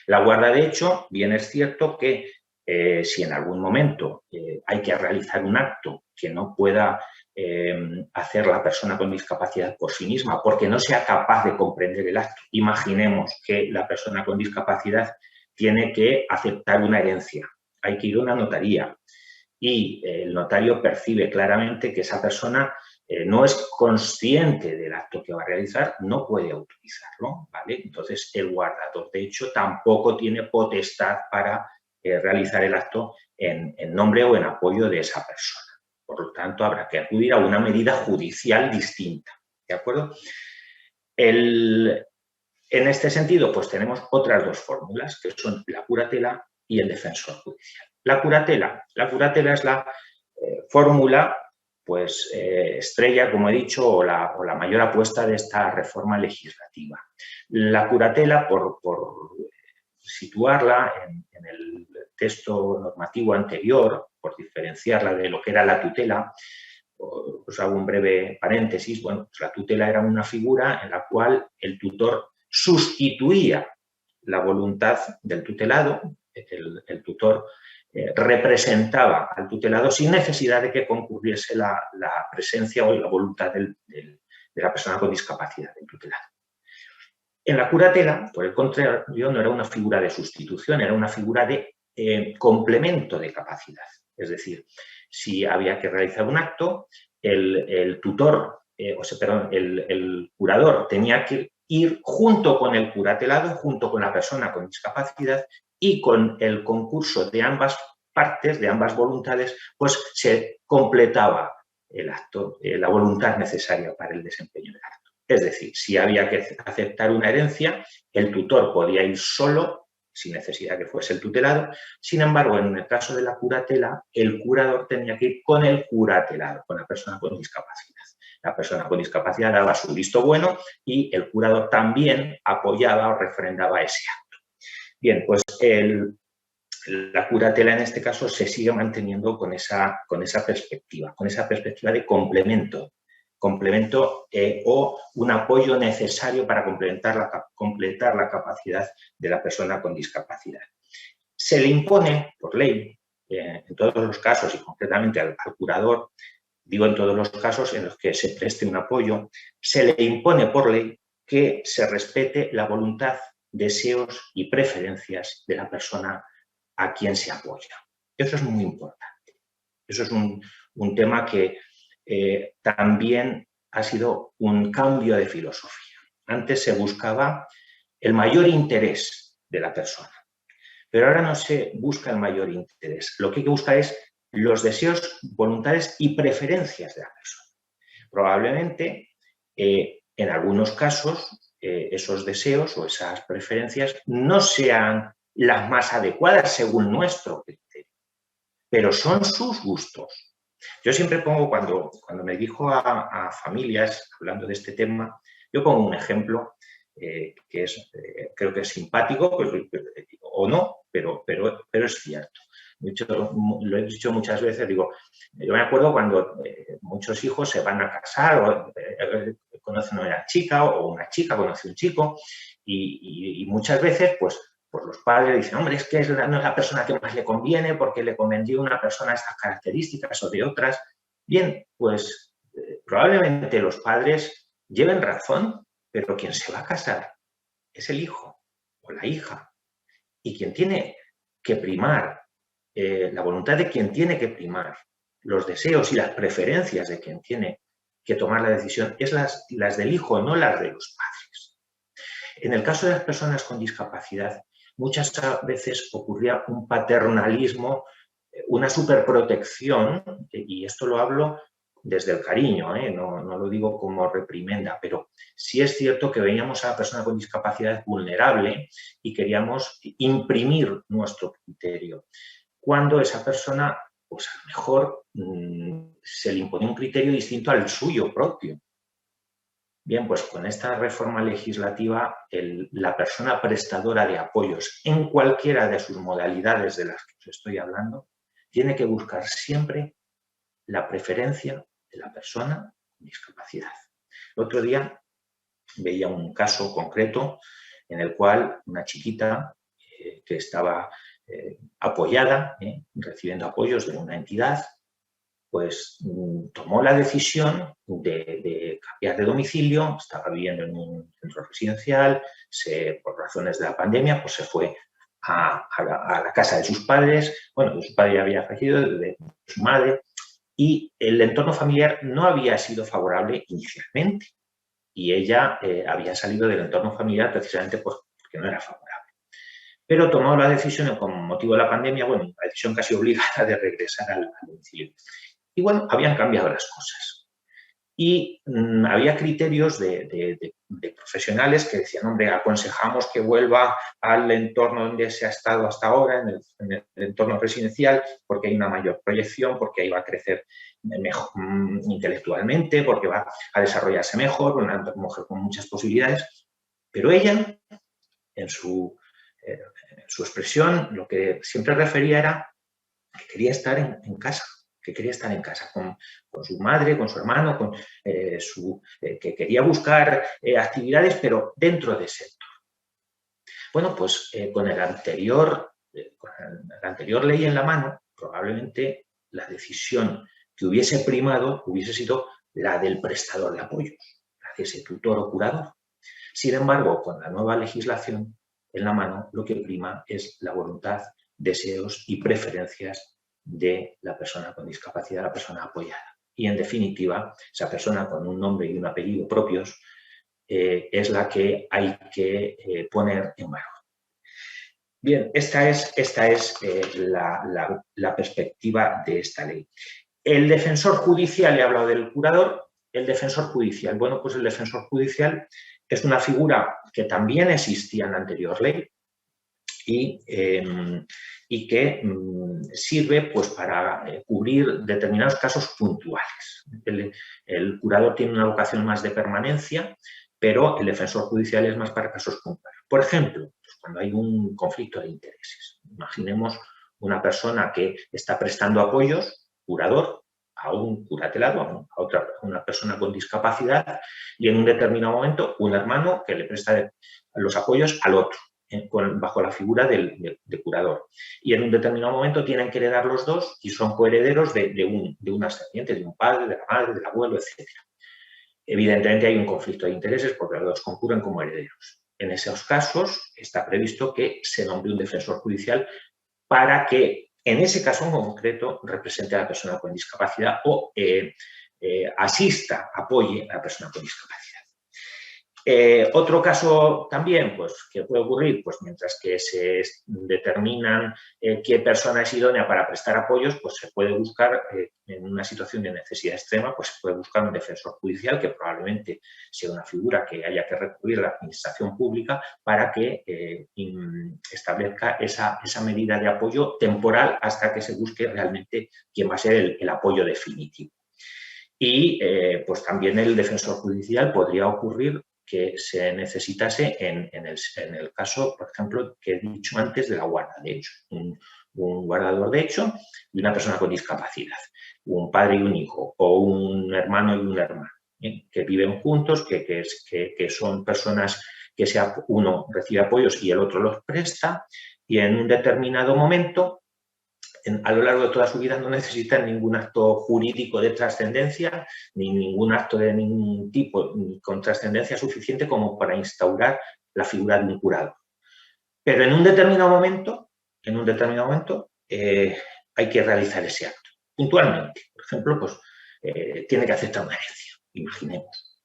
La guarda de hecho, bien es cierto que si en algún momento hay que realizar un acto que no pueda hacer la persona con discapacidad por sí misma porque no sea capaz de comprender el acto. Imaginemos que la persona con discapacidad tiene que aceptar una herencia, hay que ir a una notaría y el notario percibe claramente que esa persona no es consciente del acto que va a realizar, no puede autorizarlo, ¿vale? Entonces, el guardador de hecho tampoco tiene potestad para realizar el acto en nombre o en apoyo de esa persona. Por lo tanto, habrá que acudir a una medida judicial distinta, ¿de acuerdo? En este sentido, pues tenemos otras dos fórmulas, que son la curatela y el defensor judicial. La curatela es la fórmula pues, estrella, como he dicho, o la mayor apuesta de esta reforma legislativa. La curatela, por situarla en el texto normativo anterior, por diferenciarla de lo que era la tutela, os hago un breve paréntesis. Bueno, pues la tutela era una figura en la cual el tutor sustituía la voluntad del tutelado, el tutor representaba al tutelado sin necesidad de que concurriese la presencia o la voluntad de la persona con discapacidad, del tutelado. En la curatela, por el contrario, no era una figura de sustitución, era una figura de complemento de capacidad. Es decir, si había que realizar un acto, el curador tenía que ir junto con el curatelado, junto con la persona con discapacidad, y con el concurso de ambas partes, de ambas voluntades, pues se completaba el acto, la voluntad necesaria para el desempeño del acto. Es decir, si había que aceptar una herencia, el tutor podía ir solo, sin necesidad que fuese el tutelado. Sin embargo, en el caso de la curatela, el curador tenía que ir con el curatelado, con la persona con discapacidad. La persona con discapacidad daba su visto bueno y el curador también apoyaba o refrendaba ese acto. Bien, pues la curatela en este caso se sigue manteniendo con esa perspectiva de complemento o un apoyo necesario para completar la capacidad de la persona con discapacidad. Se le impone por ley, en todos los casos y concretamente al curador, digo en todos los casos en los que se preste un apoyo, se le impone por ley que se respete la voluntad, deseos y preferencias de la persona a quien se apoya. Eso es muy importante. Eso es un tema que también ha sido un cambio de filosofía. Antes se buscaba el mayor interés de la persona, pero ahora no se busca el mayor interés. Lo que hay que buscar es los deseos, voluntades y preferencias de la persona. Probablemente, en algunos casos, esos deseos o esas preferencias no sean las más adecuadas según nuestro criterio, pero son sus gustos. Yo siempre pongo, cuando me dirijo a familias hablando de este tema, yo pongo un ejemplo que creo que es simpático o no, pero es cierto. Lo he dicho muchas veces, digo, yo me acuerdo cuando muchos hijos se van a casar o conocen a una chica o una chica conoce a un chico y muchas veces pues los padres dicen, hombre, es que no es la persona que más le conviene porque le convendría una persona de estas características o de otras. Bien, pues probablemente los padres lleven razón, pero quien se va a casar es el hijo o la hija. Y quien tiene que primar, la voluntad de quien tiene que primar, los deseos y las preferencias de quien tiene que tomar la decisión, es las del hijo, no las de los padres. En el caso de las personas con discapacidad, muchas veces ocurría un paternalismo, una superprotección, y esto lo hablo desde el cariño, no lo digo como reprimenda, pero sí es cierto que veíamos a la persona con discapacidad vulnerable y queríamos imprimir nuestro criterio. Cuando esa persona, pues a lo mejor se le imponía un criterio distinto al suyo propio. Bien, pues con esta reforma legislativa, la persona prestadora de apoyos en cualquiera de sus modalidades de las que os estoy hablando, tiene que buscar siempre la preferencia de la persona con discapacidad. El otro día veía un caso concreto en el cual una chiquita que estaba apoyada, recibiendo apoyos de una entidad, pues tomó la decisión de cambiar de domicilio, estaba viviendo en un centro residencial, por razones de la pandemia, pues se fue a la casa de sus padres, bueno, de su padre ya había fallecido, de su madre, y el entorno familiar no había sido favorable inicialmente, y ella había salido del entorno familiar precisamente porque no era favorable. Pero tomó la decisión, con motivo de la pandemia, bueno, la decisión casi obligada de regresar al domicilio. Y bueno, habían cambiado las cosas. Y había criterios de profesionales que decían, hombre, aconsejamos que vuelva al entorno donde se ha estado hasta ahora, en el entorno residencial, porque hay una mayor proyección, porque ahí va a crecer mejor intelectualmente, porque va a desarrollarse mejor, una mujer con muchas posibilidades. Pero ella, en su expresión, lo que siempre refería era que quería estar en casa, que quería estar en casa con su madre, con su hermano, que quería buscar actividades, pero dentro de ese entorno. Bueno, pues con la anterior ley en la mano, probablemente la decisión que hubiese primado hubiese sido la del prestador de apoyos, la de ese tutor o curador. Sin embargo, con la nueva legislación en la mano, lo que prima es la voluntad, deseos y preferencias de la persona con discapacidad, la persona apoyada. Y, en definitiva, esa persona con un nombre y un apellido propios es la que hay que poner en valor. Bien, esta es la perspectiva de esta ley. El defensor judicial, he hablado del curador, el defensor judicial? Bueno, pues el defensor judicial es una figura que también existía en la anterior ley y que sirve pues, para cubrir determinados casos puntuales. El curador tiene una vocación más de permanencia, pero el defensor judicial es más para casos puntuales. Por ejemplo, pues, cuando hay un conflicto de intereses. Imaginemos una persona que está prestando apoyos, curador, a un curatelado, a una persona con discapacidad, y en un determinado momento un hermano que le presta los apoyos al otro, bajo la figura de curador. Y en un determinado momento tienen que heredar los dos y son coherederos de una ascendiente, de un padre, de la madre, del abuelo, etc. Evidentemente hay un conflicto de intereses porque los dos concurren como herederos. En esos casos está previsto que se nombre un defensor judicial para que en ese caso en concreto represente a la persona con discapacidad o asista, apoye a la persona con discapacidad. Otro caso también pues, que puede ocurrir, pues mientras que se determinan qué persona es idónea para prestar apoyos, pues se puede buscar, en una situación de necesidad extrema, pues se puede buscar un defensor judicial que probablemente sea una figura que haya que recurrir a la administración pública para que establezca esa medida de apoyo temporal hasta que se busque realmente quién va a ser el apoyo definitivo. Y pues también el defensor judicial podría ocurrir que se necesitase en el caso, por ejemplo, que he dicho antes de la guarda de hecho. Un guardador de hecho y una persona con discapacidad, un padre y un hijo, o un hermano y una hermana, que viven juntos, que son personas que uno recibe apoyos y el otro los presta, y en un determinado momento, a lo largo de toda su vida, no necesitan ningún acto jurídico de trascendencia, ni ningún acto de ningún tipo con trascendencia suficiente como para instaurar la figura de un curador. Pero en un determinado momento, hay que realizar ese acto, puntualmente. Por ejemplo, pues, tiene que aceptar una herencia, imaginemos.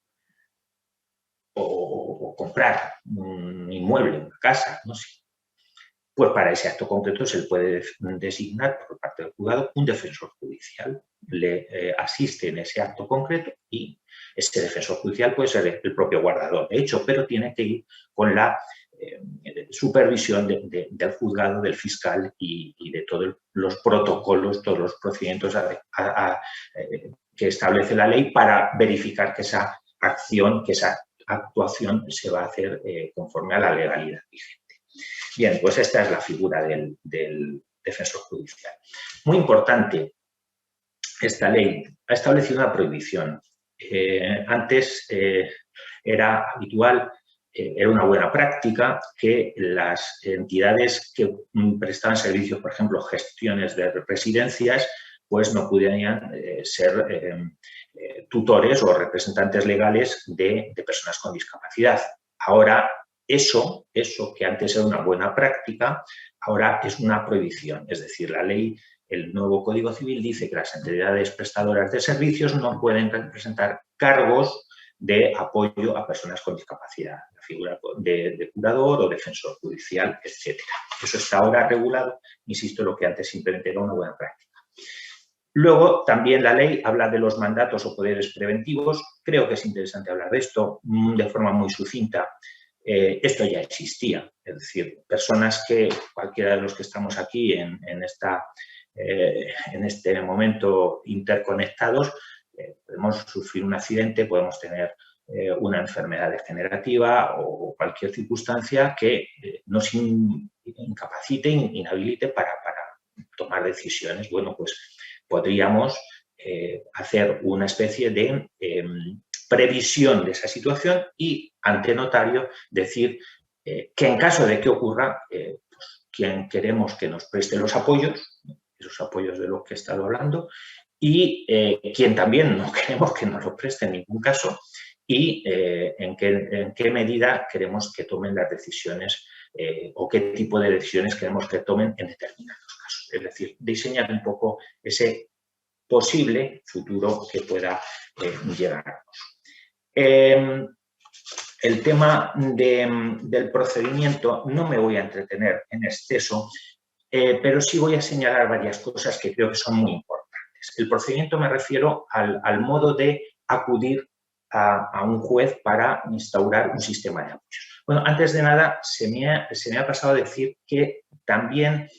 O comprar un inmueble, una casa, no sé. Pues para ese acto concreto se le puede designar por parte del juzgado un defensor judicial. Le asiste en ese acto concreto y ese defensor judicial puede ser el propio guardador, de hecho, pero tiene que ir con la supervisión del juzgado, del fiscal y de todos los protocolos, todos los procedimientos que establece la ley para verificar que esa acción, que esa actuación se va a hacer conforme a la legalidad vigente. Bien, pues esta es la figura del defensor judicial. Muy importante, esta ley ha establecido una prohibición. Antes era habitual, era una buena práctica que las entidades que prestaban servicios, por ejemplo, gestiones de residencias, pues no pudieran ser tutores o representantes legales de personas con discapacidad. Ahora, eso que antes era una buena práctica, ahora es una prohibición. Es decir, la ley, el nuevo Código Civil dice que las entidades prestadoras de servicios no pueden representar cargos de apoyo a personas con discapacidad, la figura de curador o defensor judicial, etc. Eso está ahora regulado, insisto, lo que antes simplemente era una buena práctica. Luego, también la ley habla de los mandatos o poderes preventivos. Creo que es interesante hablar de esto de forma muy sucinta. Esto ya existía, es decir, personas que, cualquiera de los que estamos aquí en este momento interconectados, podemos sufrir un accidente, podemos tener una enfermedad degenerativa o cualquier circunstancia que nos incapacite, inhabilite para tomar decisiones. Bueno, pues podríamos hacer una especie de previsión de esa situación y ante notario decir que en caso de que ocurra, pues, quien queremos que nos preste los apoyos, esos apoyos de los que he estado hablando, y quien también no queremos que nos los preste en ningún caso y en qué medida queremos que tomen las decisiones o qué tipo de decisiones queremos que tomen en determinados casos. Es decir, diseñar un poco ese posible futuro que pueda llegarnos. El tema del procedimiento no me voy a entretener en exceso, pero sí voy a señalar varias cosas que creo que son muy importantes. El procedimiento me refiero al modo de acudir a un juez para instaurar un sistema de apoyos. Bueno, antes de nada, se me ha pasado a decir que también,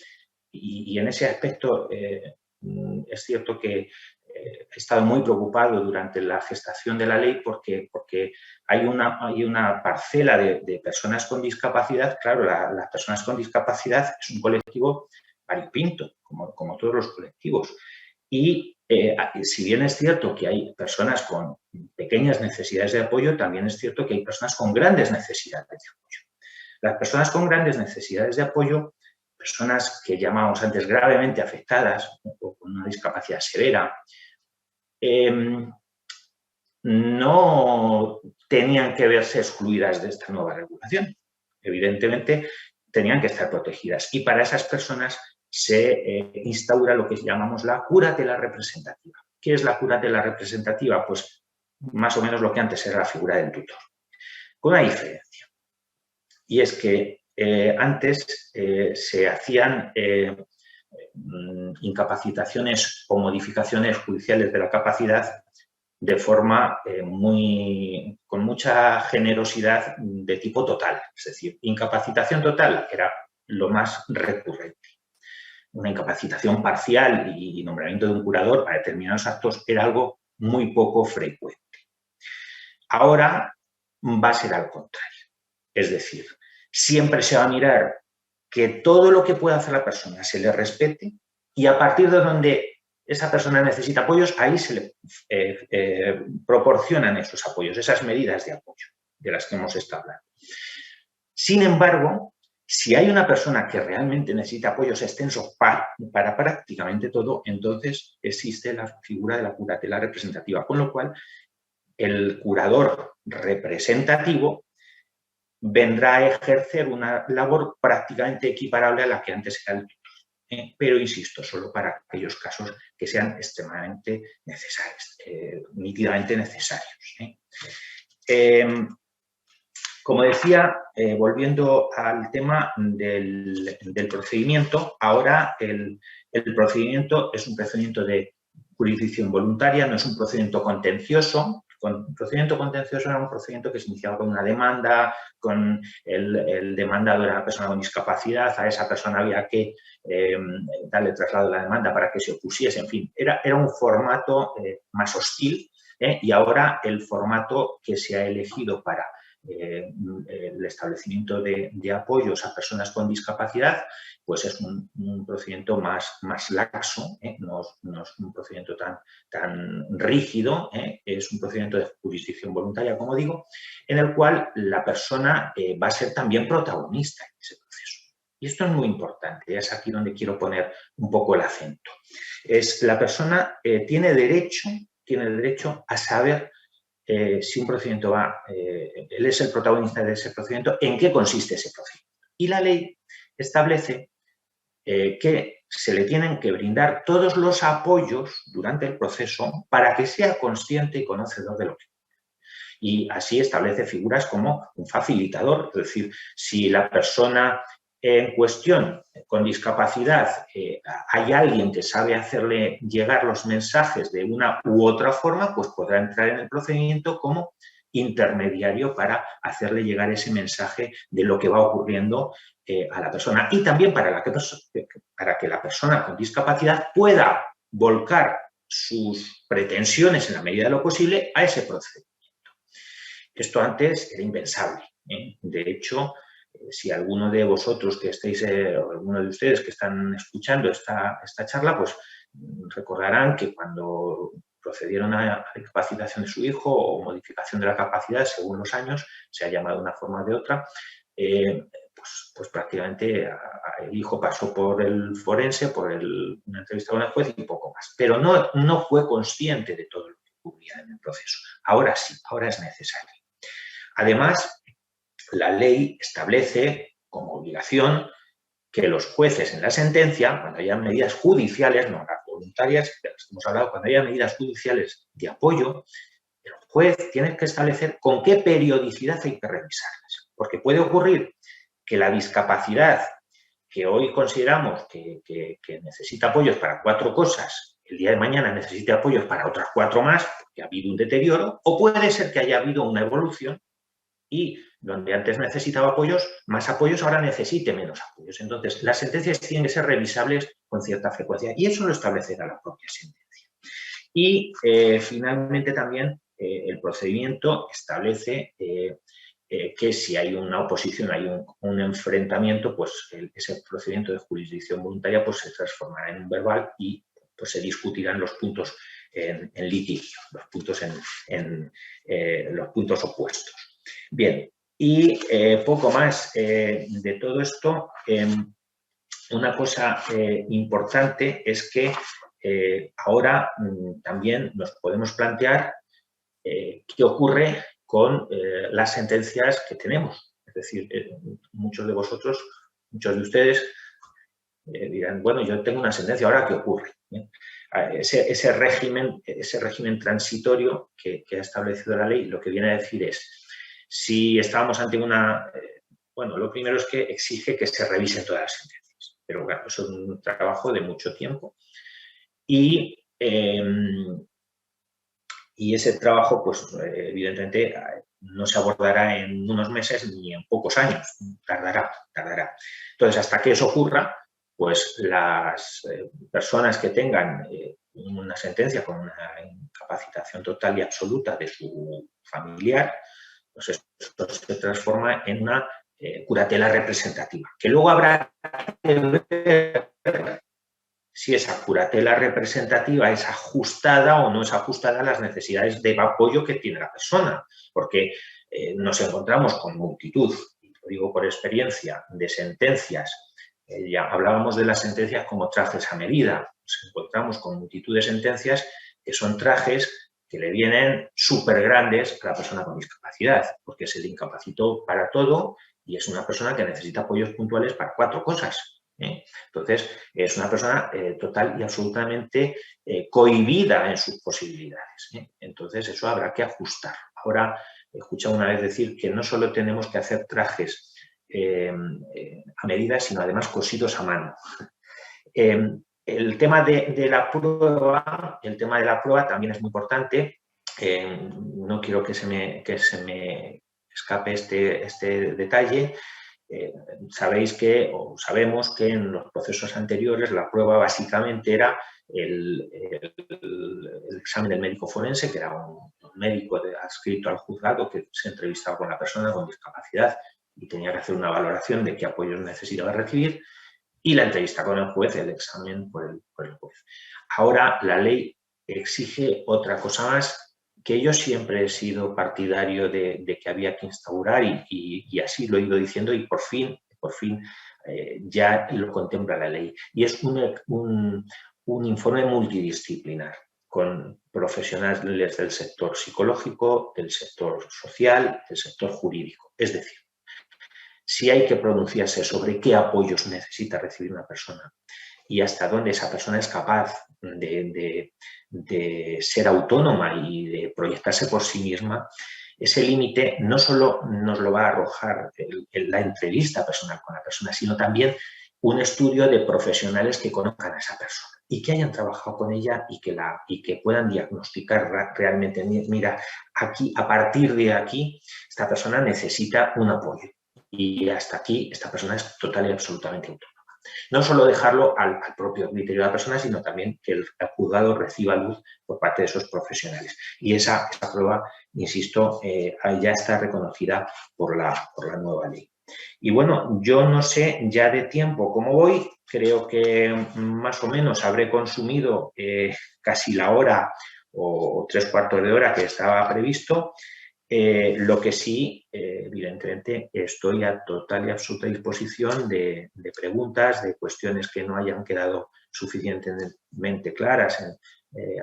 y en ese aspecto es cierto que he estado muy preocupado durante la gestación de la ley porque hay una parcela de personas con discapacidad. Claro, las personas con discapacidad es un colectivo variopinto, como todos los colectivos. Y si bien es cierto que hay personas con pequeñas necesidades de apoyo, también es cierto que hay personas con grandes necesidades de apoyo. Las personas con grandes necesidades de apoyo, personas que llamábamos antes gravemente afectadas o con una discapacidad severa, no tenían que verse excluidas de esta nueva regulación. Evidentemente, tenían que estar protegidas. Y para esas personas se instaura lo que llamamos la curatela representativa. ¿Qué es la curatela representativa? Pues más o menos lo que antes era la figura del tutor. Con una diferencia. Y es que antes se hacían incapacitaciones o modificaciones judiciales de la capacidad de forma con mucha generosidad de tipo total. Es decir, incapacitación total era lo más recurrente. Una incapacitación parcial y nombramiento de un curador para determinados actos era algo muy poco frecuente. Ahora va a ser al contrario. Es decir, siempre se va a mirar que todo lo que pueda hacer la persona se le respete y a partir de donde esa persona necesita apoyos, ahí se le proporcionan esos apoyos, esas medidas de apoyo de las que hemos estado hablando. Sin embargo, si hay una persona que realmente necesita apoyos extensos para prácticamente todo, entonces existe la figura de la curatela representativa, con lo cual el curador representativo vendrá a ejercer una labor prácticamente equiparable a la que antes era el tutor. Pero, insisto, solo para aquellos casos que sean extremadamente necesarios, nítidamente necesarios. Como decía, volviendo al tema del procedimiento, ahora el procedimiento es un procedimiento de jurisdicción voluntaria, no es un procedimiento contencioso. Un procedimiento contencioso era un procedimiento que se iniciaba con una demanda, con el demandado era una persona con discapacidad, a esa persona había que darle traslado de la demanda para que se opusiese, en fin, era un formato más hostil, y ahora el formato que se ha elegido para el establecimiento de apoyos a personas con discapacidad, pues es un procedimiento más laxo, no es un procedimiento tan rígido, es un procedimiento de jurisdicción voluntaria, como digo, en el cual la persona va a ser también protagonista en ese proceso. Y esto es muy importante, es aquí donde quiero poner un poco el acento. La persona tiene derecho a saber si un procedimiento él es el protagonista de ese procedimiento, ¿en qué consiste ese procedimiento? Y la ley establece que se le tienen que brindar todos los apoyos durante el proceso para que sea consciente y conocedor de lo que ocurre. Y así establece figuras como un facilitador, es decir, si la persona en cuestión con discapacidad hay alguien que sabe hacerle llegar los mensajes de una u otra forma, pues podrá entrar en el procedimiento como intermediario para hacerle llegar ese mensaje de lo que va ocurriendo a la persona. Y también para que la persona con discapacidad pueda volcar sus pretensiones en la medida de lo posible a ese procedimiento. Esto antes era impensable. De hecho, si alguno de vosotros que estéis, o alguno de ustedes que están escuchando esta charla, pues recordarán que cuando procedieron a la incapacitación de su hijo o modificación de la capacidad según los años, se ha llamado de una forma o de otra, pues prácticamente el hijo pasó por el forense, por una entrevista con el juez y poco más. Pero no fue consciente de todo lo que ocurría en el proceso. Ahora sí, ahora es necesario. Además, la ley establece como obligación que los jueces en la sentencia, cuando haya medidas judiciales, no las voluntarias, de las que hemos hablado, cuando haya medidas judiciales de apoyo, el juez tiene que establecer con qué periodicidad hay que revisarlas. Porque puede ocurrir que la discapacidad que hoy consideramos que necesita apoyos para 4 cosas, el día de mañana necesite apoyos para otras 4 más, porque ha habido un deterioro, o puede ser que haya habido una evolución y donde antes necesitaba apoyos, más apoyos, ahora necesite menos apoyos. Entonces, las sentencias tienen que ser revisables con cierta frecuencia y eso lo establecerá la propia sentencia. Y finalmente también el procedimiento establece que si hay una oposición, hay un enfrentamiento, pues ese procedimiento de jurisdicción voluntaria pues se transformará en un verbal y pues se discutirán los puntos en litigio, los puntos opuestos. Bien, y poco más de todo esto. Una cosa importante es que ahora también nos podemos plantear qué ocurre con las sentencias que tenemos. Es decir, muchos de vosotros, muchos de ustedes dirán, bueno, yo tengo una sentencia, ¿ahora qué ocurre? Ese régimen transitorio que ha establecido la ley, lo que viene a decir es, si estábamos ante una... bueno, lo primero es que exige que se revisen todas las sentencias, pero claro, eso es un trabajo de mucho tiempo. Y ese trabajo, pues evidentemente, no se abordará en unos meses ni en pocos años, tardará. Entonces, hasta que eso ocurra, pues las personas que tengan una sentencia con una incapacitación total y absoluta de su familiar, pues esto se transforma en una curatela representativa, que luego habrá que ver si esa curatela representativa es ajustada o no es ajustada a las necesidades de apoyo que tiene la persona, porque nos encontramos con multitud, y lo digo por experiencia, de sentencias. Ya hablábamos de las sentencias como trajes a medida. Nos encontramos con multitud de sentencias que son trajes que le vienen súper grandes a la persona con discapacidad, porque se le incapacitó para todo y es una persona que necesita apoyos puntuales para 4 cosas. Entonces, es una persona total y absolutamente cohibida en sus posibilidades. Entonces, eso habrá que ajustar. Ahora, he escuchado una vez decir que no solo tenemos que hacer trajes a medida, sino además cosidos a mano. El tema de la prueba, también es muy importante. No quiero que se me escape este detalle. Sabéis que, o sabemos que en los procesos anteriores la prueba básicamente era el examen del médico forense, que era un médico adscrito al juzgado que se entrevistaba con la persona con discapacidad y tenía que hacer una valoración de qué apoyos necesitaba recibir, y la entrevista con el juez, el examen por el juez. Ahora la ley exige otra cosa más, que yo siempre he sido partidario de que había que instaurar y así lo he ido diciendo y por fin ya lo contempla la ley. Y es un informe multidisciplinar con profesionales del sector psicológico, del sector social, del sector jurídico. Es decir, si hay que pronunciarse sobre qué apoyos necesita recibir una persona y hasta dónde esa persona es capaz de ser autónoma y de proyectarse por sí misma, ese límite no solo nos lo va a arrojar la entrevista personal con la persona, sino también un estudio de profesionales que conozcan a esa persona y que hayan trabajado con ella y que puedan diagnosticar realmente, mira, aquí, a partir de aquí, esta persona necesita un apoyo y hasta aquí esta persona es total y absolutamente autónoma. No solo dejarlo al propio criterio de la persona, sino también que el juzgado reciba luz por parte de esos profesionales. Y esa prueba, insisto, ya está reconocida por la nueva ley. Y bueno, yo no sé ya de tiempo cómo voy, creo que más o menos habré consumido casi la hora o 3/4 de hora que estaba previsto. Lo que sí, evidentemente, estoy a total y absoluta disposición de preguntas, de cuestiones que no hayan quedado suficientemente claras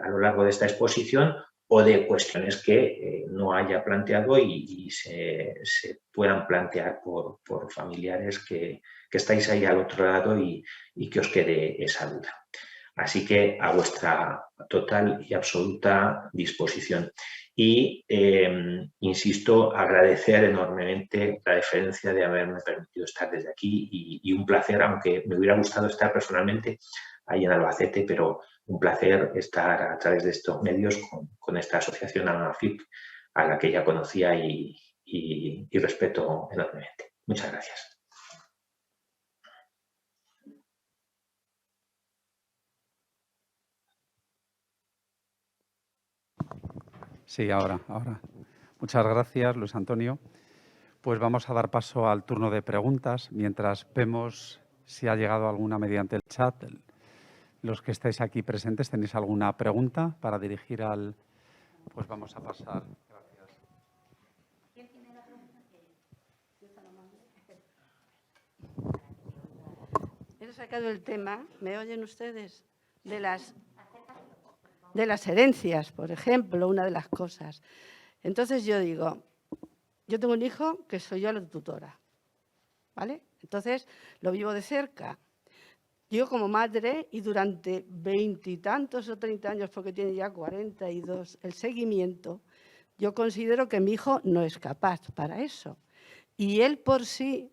a lo largo de esta exposición o de cuestiones que no haya planteado y se puedan plantear por familiares que estáis ahí al otro lado y que os quede esa duda. Así que a vuestra total y absoluta disposición. Y, insisto, agradecer enormemente la deferencia de haberme permitido estar desde aquí y un placer, aunque me hubiera gustado estar personalmente ahí en Albacete, pero un placer estar a través de estos medios con esta asociación AMAFIP, a la que ya conocía y respeto enormemente. Muchas gracias. Sí, ahora. Muchas gracias, Luis Antonio. Pues vamos a dar paso al turno de preguntas, mientras vemos si ha llegado alguna mediante el chat. Los que estáis aquí presentes, ¿tenéis alguna pregunta para dirigir al...? Pues vamos a pasar. Gracias. ¿Quién tiene la pregunta? He sacado el tema, ¿me oyen ustedes? De las herencias, por ejemplo, una de las cosas. Entonces yo digo, yo tengo un hijo que soy yo la tutora, ¿vale? Entonces lo vivo de cerca. Yo como madre, y durante 20 y tantos o 30 años, porque tiene ya 42, el seguimiento, yo considero que mi hijo no es capaz para eso. Y él por sí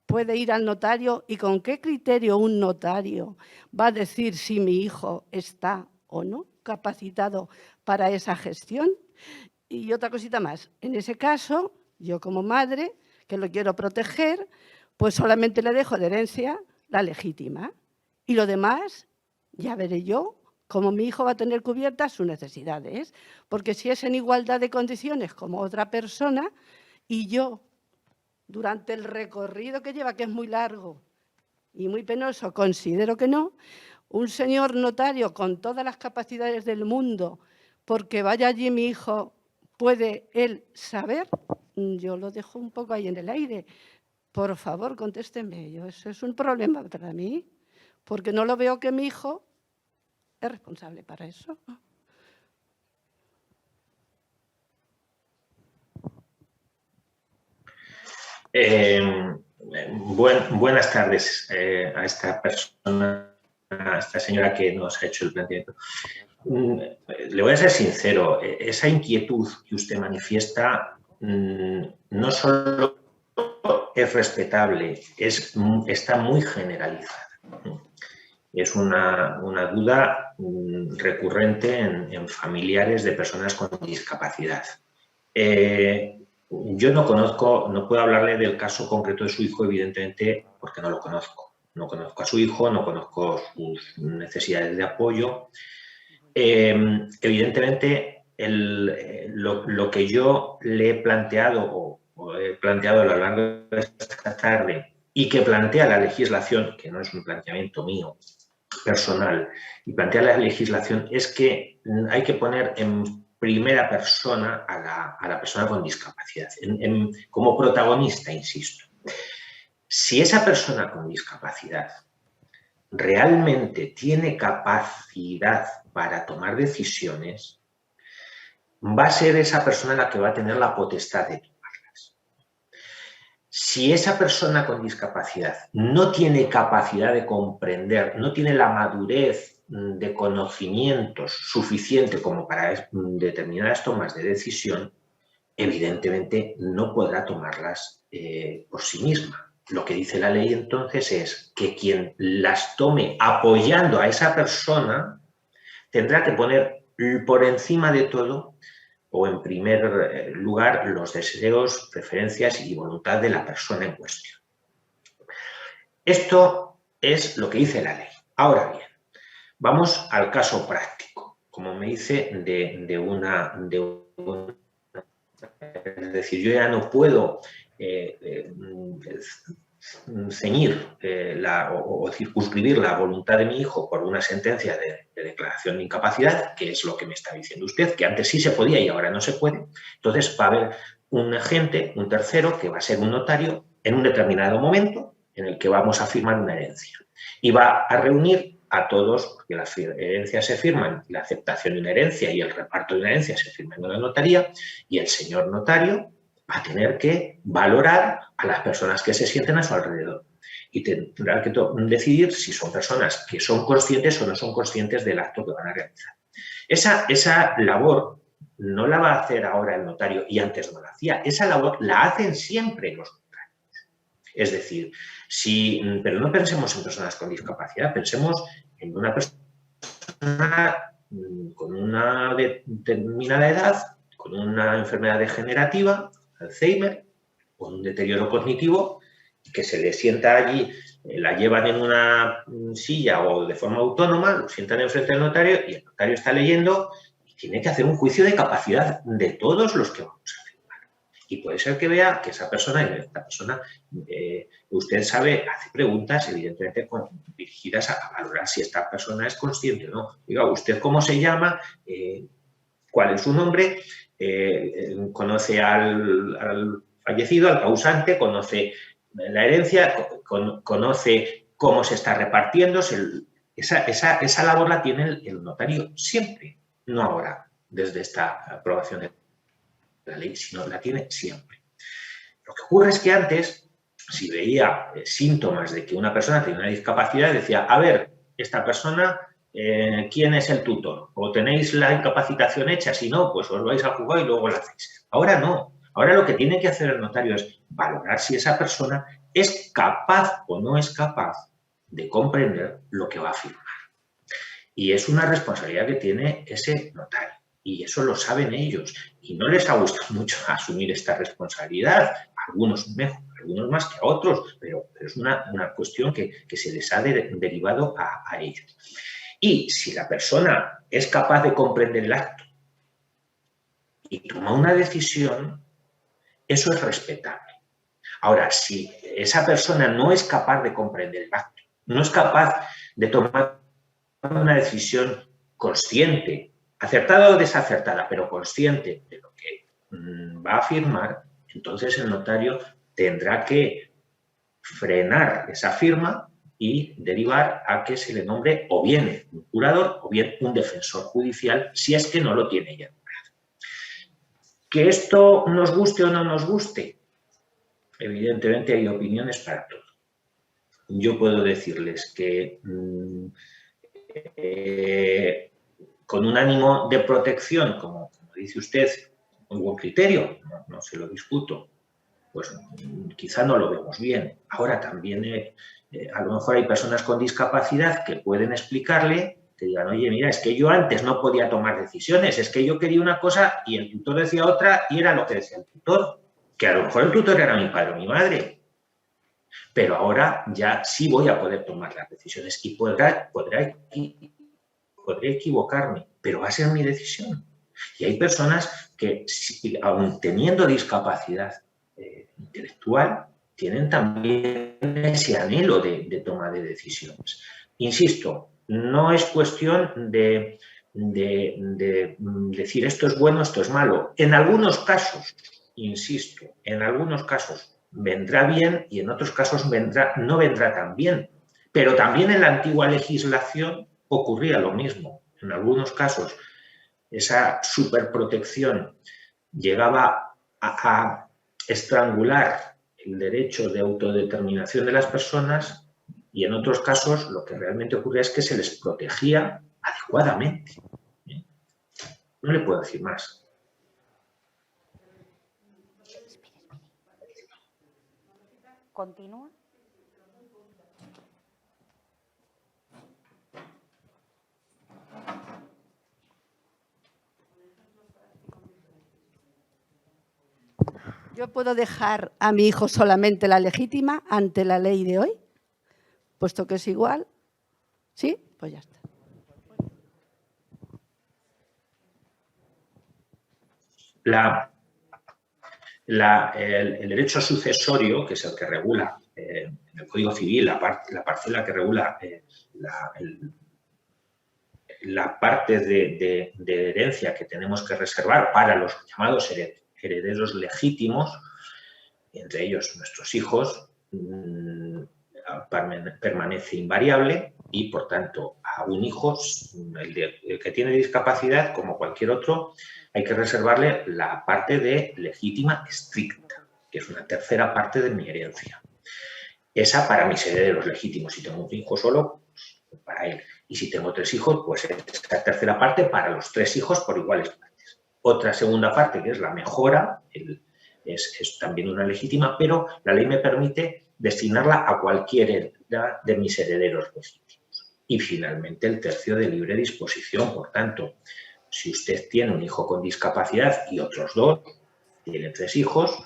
puede ir al notario, y con qué criterio un notario va a decir si mi hijo está o no capacitado para esa gestión. Y otra cosita más, en ese caso, yo como madre, que lo quiero proteger, pues solamente le dejo de herencia la legítima. Y lo demás, ya veré yo cómo mi hijo va a tener cubiertas sus necesidades. Porque si es en igualdad de condiciones como otra persona, y yo, durante el recorrido que lleva, que es muy largo y muy penoso, considero que no, un señor notario con todas las capacidades del mundo, porque vaya allí mi hijo, puede él saber, yo lo dejo un poco ahí en el aire. Por favor, contésteme. Eso es un problema para mí, porque no lo veo que mi hijo es responsable para eso. Buenas tardes a esta persona, a esta señora que nos ha hecho el planteamiento. Le voy a ser sincero, esa inquietud que usted manifiesta no solo es respetable, está muy generalizada. Es una duda recurrente en familiares de personas con discapacidad. Yo no puedo hablarle del caso concreto de su hijo, evidentemente, porque no lo conozco. No conozco a su hijo, no conozco sus necesidades de apoyo. Evidentemente, lo que yo le he planteado o he planteado a lo largo de esta tarde y que plantea la legislación, que no es un planteamiento mío personal, y plantea la legislación es que hay que poner en primera persona a la persona con discapacidad, como protagonista, insisto. Si esa persona con discapacidad realmente tiene capacidad para tomar decisiones, va a ser esa persona la que va a tener la potestad de tomarlas. Si esa persona con discapacidad no tiene capacidad de comprender, no tiene la madurez de conocimientos suficiente como para determinadas tomas de decisión, evidentemente no podrá tomarlas por sí misma. Lo que dice la ley entonces es que quien las tome apoyando a esa persona tendrá que poner por encima de todo o en primer lugar los deseos, preferencias y voluntad de la persona en cuestión. Esto es lo que dice la ley. Ahora bien, vamos al caso práctico. Como me dice, es decir, yo ya no puedo ceñir o circunscribir la voluntad de mi hijo por una sentencia de declaración de incapacidad, que es lo que me está diciendo usted, que antes sí se podía y ahora no se puede. Entonces va a haber un agente, un tercero, que va a ser un notario en un determinado momento en el que vamos a firmar una herencia. Y va a reunir a todos, porque las herencias se firman, la aceptación de una herencia y el reparto de una herencia se firman en la notaría, y el señor notario va a tener que valorar a las personas que se sienten a su alrededor y tendrá que decidir si son personas que son conscientes o no son conscientes del acto que van a realizar. Esa labor no la va a hacer ahora el notario y antes no la hacía. Esa labor la hacen siempre los notarios. Es decir, pero no pensemos en personas con discapacidad, pensemos en una persona persona con una determinada edad, con una enfermedad degenerativa, Alzheimer, con un deterioro cognitivo, que se le sienta allí, la llevan en una silla o de forma autónoma, lo sientan enfrente del notario y el notario está leyendo y tiene que hacer un juicio de capacidad de todos los que vamos a firmar. Y puede ser que vea que esa persona, usted sabe, hace preguntas evidentemente dirigidas a valorar si esta persona es consciente o no. Diga, ¿usted cómo se llama? ¿Cuál es su nombre? ¿Conoce al fallecido, al causante? ¿Conoce la herencia? ¿Conoce cómo se está repartiendo? Esa labor la tiene el notario siempre, no ahora, desde esta aprobación de la ley, sino la tiene siempre. Lo que ocurre es que antes, si veía síntomas de que una persona tenía una discapacidad, decía, a ver, esta persona, ¿quién es el tutor? ¿O tenéis la incapacitación hecha? Si no, pues os vais a jugar y luego la hacéis. Ahora no. Ahora lo que tiene que hacer el notario es valorar si esa persona es capaz o no es capaz de comprender lo que va a firmar. Y es una responsabilidad que tiene ese notario. Y eso lo saben ellos. Y no les ha gustado mucho asumir esta responsabilidad. Algunos mejor, algunos más que a otros, pero es una cuestión que se les ha derivado a ellos. Y si la persona es capaz de comprender el acto y toma una decisión, eso es respetable. Ahora, si esa persona no es capaz de comprender el acto, no es capaz de tomar una decisión consciente, acertada o desacertada, pero consciente de lo que va a firmar, entonces el notario tendrá que frenar esa firma y derivar a que se le nombre o bien un curador o bien un defensor judicial, si es que no lo tiene ya nombrado. ¿Que esto nos guste o no nos guste? Evidentemente hay opiniones para todo. Yo puedo decirles que con un ánimo de protección, como dice usted, un buen criterio, no se lo discuto, pues quizá no lo vemos bien. Ahora también a lo mejor hay personas con discapacidad que pueden explicarle, que digan, oye, mira, es que yo antes no podía tomar decisiones, es que yo quería una cosa y el tutor decía otra y era lo que decía el tutor, que a lo mejor el tutor era mi padre o mi madre, pero ahora ya sí voy a poder tomar las decisiones y podré equivocarme, pero va a ser mi decisión. Y hay personas que, aun teniendo discapacidad intelectual, tienen también ese anhelo de toma de decisiones. Insisto, no es cuestión de decir esto es bueno, esto es malo. En algunos casos, insisto, en algunos casos vendrá bien y en otros casos no vendrá tan bien. Pero también en la antigua legislación ocurría lo mismo. En algunos casos esa superprotección llegaba a estrangular el derecho de autodeterminación de las personas y en otros casos lo que realmente ocurría es que se les protegía adecuadamente. No le puedo decir más. ¿Continúa? ¿Yo puedo dejar a mi hijo solamente la legítima ante la ley de hoy? Puesto que es igual. ¿Sí? Pues ya está. El derecho sucesorio, que es el que regula en el Código Civil, la parcela que regula la parte de herencia que tenemos que reservar para los llamados herederos legítimos, entre ellos nuestros hijos, permanece invariable y, por tanto, a un hijo, el que tiene discapacidad, como cualquier otro, hay que reservarle la parte de legítima estricta, que es una tercera parte de mi herencia. Esa para mis herederos legítimos. Si tengo un hijo solo, pues para él. Y si tengo 3 hijos, pues esta tercera parte para los 3 hijos por iguales partes. Otra segunda parte, que es la mejora, es también una legítima, pero la ley me permite destinarla a cualquiera de mis herederos legítimos. Y finalmente el tercio de libre disposición. Por tanto, si usted tiene un hijo con discapacidad y otros 2, tiene 3 hijos,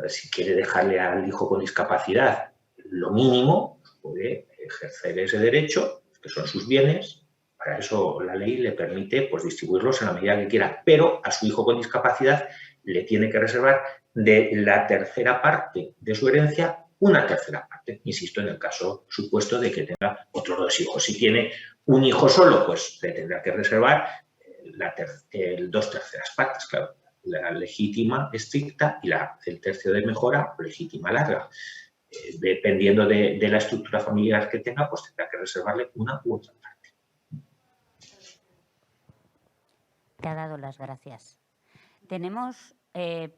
si quiere dejarle al hijo con discapacidad lo mínimo, puede ejercer ese derecho, que son sus bienes. Para eso la ley le permite pues, distribuirlos en la medida que quiera, pero a su hijo con discapacidad le tiene que reservar de la tercera parte de su herencia una tercera parte, insisto, en el caso supuesto de que tenga otros 2 hijos. Si tiene un hijo solo, pues le tendrá que reservar 2 terceras partes, claro, la legítima estricta y el tercio de mejora legítima larga. Dependiendo de la estructura familiar que tenga, pues tendrá que reservarle una u otra parte. Te ha dado las gracias. Tenemos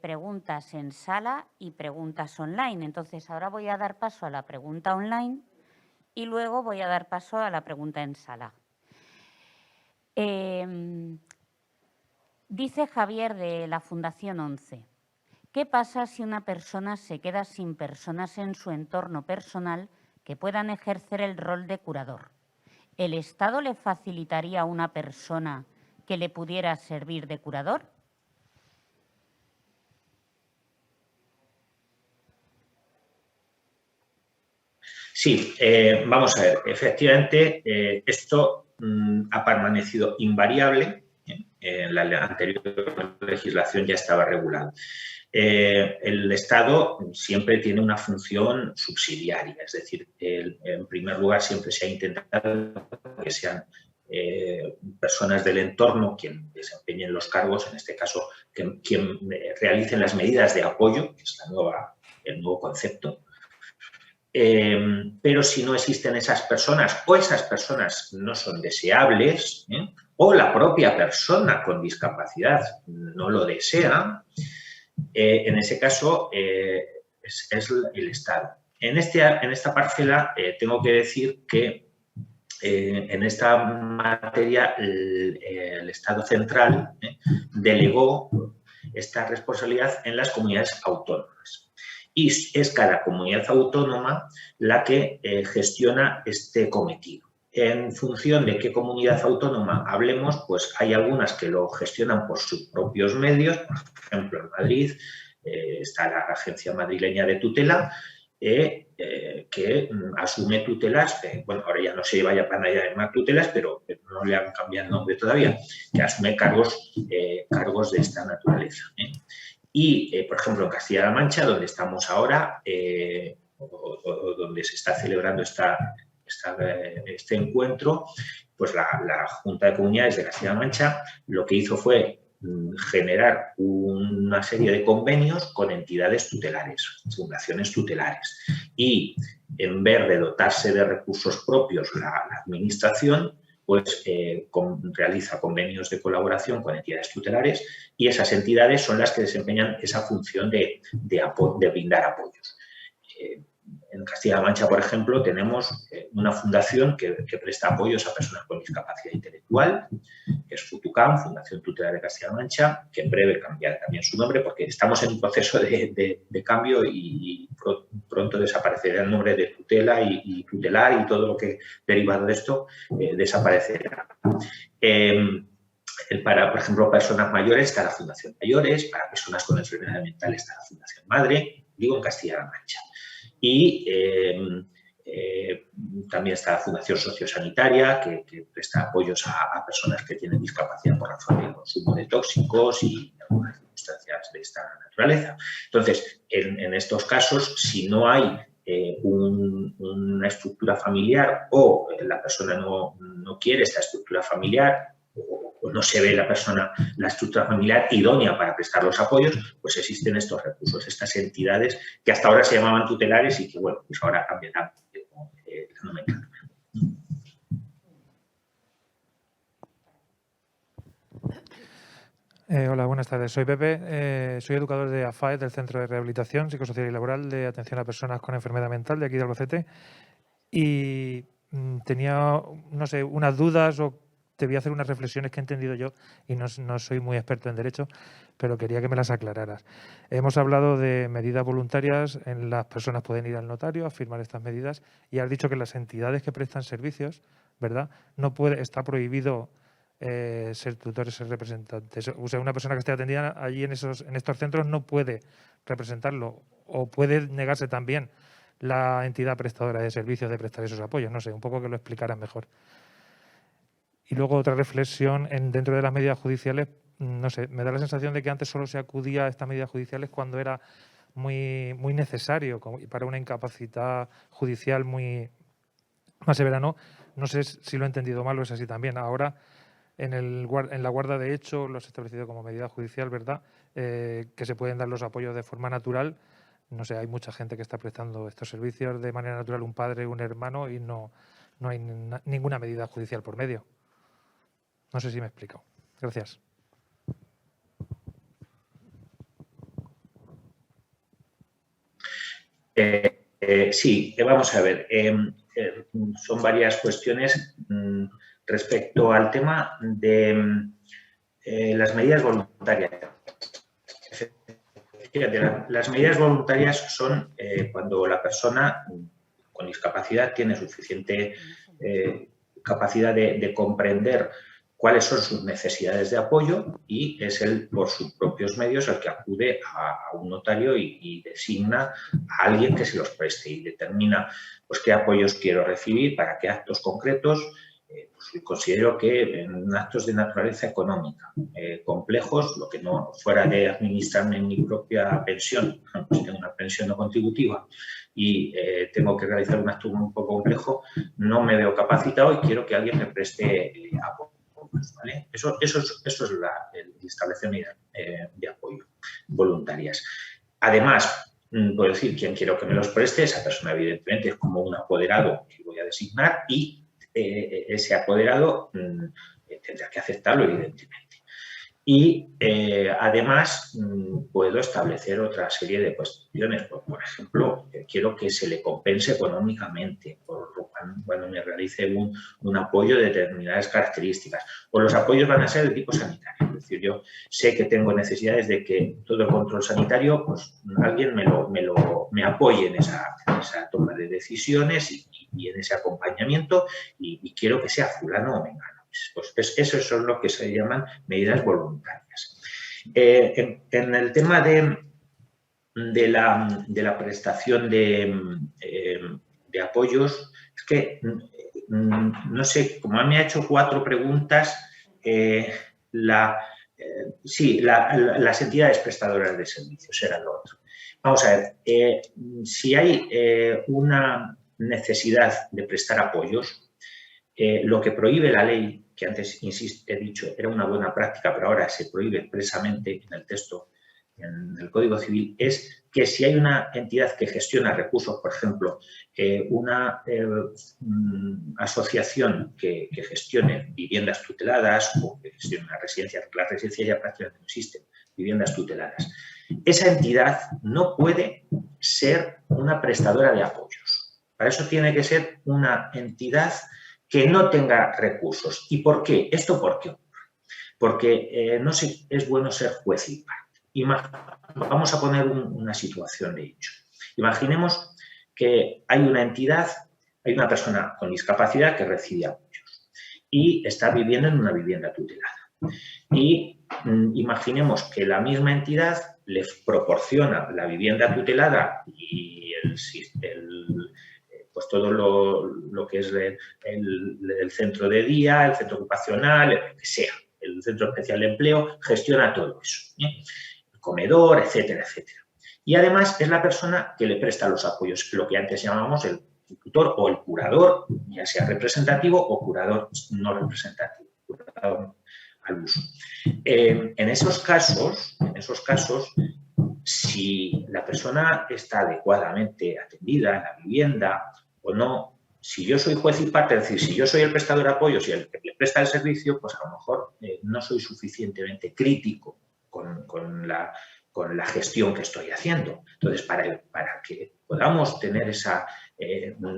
preguntas en sala y preguntas online. Entonces, ahora voy a dar paso a la pregunta online y luego voy a dar paso a la pregunta en sala. Dice Javier de la Fundación 11. ¿Qué pasa si una persona se queda sin personas en su entorno personal que puedan ejercer el rol de curador? ¿El Estado le facilitaría a una persona que le pudiera servir de curador? Sí, vamos a ver. Efectivamente, esto ha permanecido invariable. En la anterior legislación ya estaba regulado. El Estado siempre tiene una función subsidiaria, es decir, en primer lugar siempre se ha intentado que sean personas del entorno quien desempeñen los cargos, en este caso quien realicen las medidas de apoyo, que es el nuevo concepto. Pero si no existen esas personas o esas personas no son deseables, o la propia persona con discapacidad no lo desea, en ese caso es el Estado. En esta parcela tengo que decir que en esta materia el Estado central delegó esta responsabilidad en las comunidades autónomas. Y es cada comunidad autónoma la que gestiona este cometido. En función de qué comunidad autónoma hablemos, pues hay algunas que lo gestionan por sus propios medios. Por ejemplo, en Madrid está la Agencia Madrileña de Tutela, que asume tutelas, bueno, ahora ya no se lleva para llamar tutelas, pero no le han cambiado el nombre todavía, que asume cargos de esta naturaleza. Y, por ejemplo, en Castilla-La Mancha, donde estamos ahora, o donde se está celebrando este encuentro, pues la Junta de Comunidades de Castilla-La Mancha lo que hizo fue generar una serie de convenios con entidades tutelares, fundaciones tutelares. Y en vez de dotarse de recursos propios la administración, pues realiza convenios de colaboración con entidades tutelares y esas entidades son las que desempeñan esa función de brindar apoyos. En Castilla-La Mancha, por ejemplo, tenemos una fundación que presta apoyos a personas con discapacidad intelectual, que es FUTUCAM, Fundación Tutelar de Castilla-La Mancha, que en breve cambiará también su nombre porque estamos en un proceso de cambio y pronto desaparecerá el nombre de tutela y tutelar y todo lo que derivado de esto desaparecerá. Para, por ejemplo, personas mayores está la Fundación Mayores, para personas con enfermedad mental está la Fundación Madre, digo en Castilla-La Mancha. Y también está la Fundación Sociosanitaria, que presta apoyos a personas que tienen discapacidad por razón del consumo de tóxicos y algunas circunstancias de esta naturaleza. Entonces, en estos casos, si no hay una estructura familiar o la persona no quiere esta estructura familiar, o no se ve la estructura familiar idónea para prestar los apoyos, pues existen estos recursos, estas entidades que hasta ahora se llamaban tutelares y que, bueno, pues ahora cambiarán la nomenclatura. Hola, buenas tardes. Soy Pepe, soy educador de AFAE, del Centro de Rehabilitación Psicosocial y Laboral de Atención a Personas con Enfermedad Mental de aquí de Albacete y tenía, no sé, unas dudas o te voy a hacer unas reflexiones que he entendido yo y no soy muy experto en derecho, pero quería que me las aclararas. Hemos hablado de medidas voluntarias, en las personas pueden ir al notario a firmar estas medidas y has dicho que las entidades que prestan servicios, ¿verdad? Está prohibido ser tutores, ser representantes. O sea, una persona que esté atendida allí en estos centros no puede representarlo o puede negarse también la entidad prestadora de servicios de prestar esos apoyos. No sé, un poco que lo explicaran mejor. Y luego otra reflexión dentro de las medidas judiciales. No sé, me da la sensación de que antes solo se acudía a estas medidas judiciales cuando era muy, muy necesario para una incapacidad judicial muy más severa. No sé si lo he entendido mal o es así también. Ahora, en la guarda de hecho, lo has establecido como medida judicial, ¿verdad? Que se pueden dar los apoyos de forma natural. No sé, hay mucha gente que está prestando estos servicios de manera natural, un padre, un hermano, y no hay ninguna medida judicial por medio. No sé si me he explicado. Gracias. Sí, vamos a ver. Son varias cuestiones respecto al tema de las medidas voluntarias. Fíjate, las medidas voluntarias son cuando la persona con discapacidad tiene suficiente capacidad de comprender cuáles son sus necesidades de apoyo y es él, por sus propios medios, el que acude a un notario y designa a alguien que se los preste y determina pues, qué apoyos quiero recibir, para qué actos concretos. Pues, considero que en actos de naturaleza económica complejos, lo que no fuera de administrarme en mi propia pensión, pues tengo una pensión no contributiva y tengo que realizar un acto un poco complejo, no me veo capacitado y quiero que alguien me preste apoyo. ¿Vale? Eso es el establecer medidas de apoyo voluntarias. Además, puedo decir, quien quiero que me los preste, esa persona evidentemente es como un apoderado que voy a designar y ese apoderado tendrá que aceptarlo, evidentemente. Y además puedo establecer otra serie de cuestiones. Por ejemplo, quiero que se le compense económicamente cuando me realice un apoyo de determinadas características. Pues los apoyos van a ser de tipo sanitario. Es decir, yo sé que tengo necesidades de que todo el control sanitario, pues alguien me apoye en esa toma de decisiones y en ese acompañamiento y quiero que sea fulano o mengano. Pues esos son lo que se llaman medidas voluntarias. En el tema de la prestación de apoyos, es que, no sé, como me ha hecho 4 preguntas, las entidades prestadoras de servicios era lo otro. Vamos a ver, si hay una necesidad de prestar apoyos, lo que prohíbe la ley, que antes, insisto, he dicho, era una buena práctica, pero ahora se prohíbe expresamente en el texto, en el Código Civil, es que si hay una entidad que gestiona recursos, por ejemplo, una asociación que gestione viviendas tuteladas o que gestione una residencia, porque las residencias ya prácticamente no existen, viviendas tuteladas, esa entidad no puede ser una prestadora de apoyos. Para eso tiene que ser una entidad que no tenga recursos. ¿Y por qué? ¿Esto por qué ocurre? Porque no es bueno ser juez y parte. Vamos a poner una situación de hecho. Imaginemos que hay una entidad, hay una persona con discapacidad que recibe apoyos y está viviendo en una vivienda tutelada. Y imaginemos que la misma entidad le proporciona la vivienda tutelada y pues todo lo que es el centro de día, el centro ocupacional, lo que sea, el centro especial de empleo, gestiona todo eso, el comedor, etcétera, etcétera. Y además es la persona que le presta los apoyos, lo que antes llamábamos el tutor o el curador, ya sea representativo o curador no representativo, curador al uso. En esos casos, si la persona está adecuadamente atendida en la vivienda o no, si yo soy juez y parte, es decir, si yo soy el prestador de apoyos y el que le presta el servicio, pues a lo mejor no soy suficientemente crítico con la la gestión que estoy haciendo. Entonces, para que podamos tener esa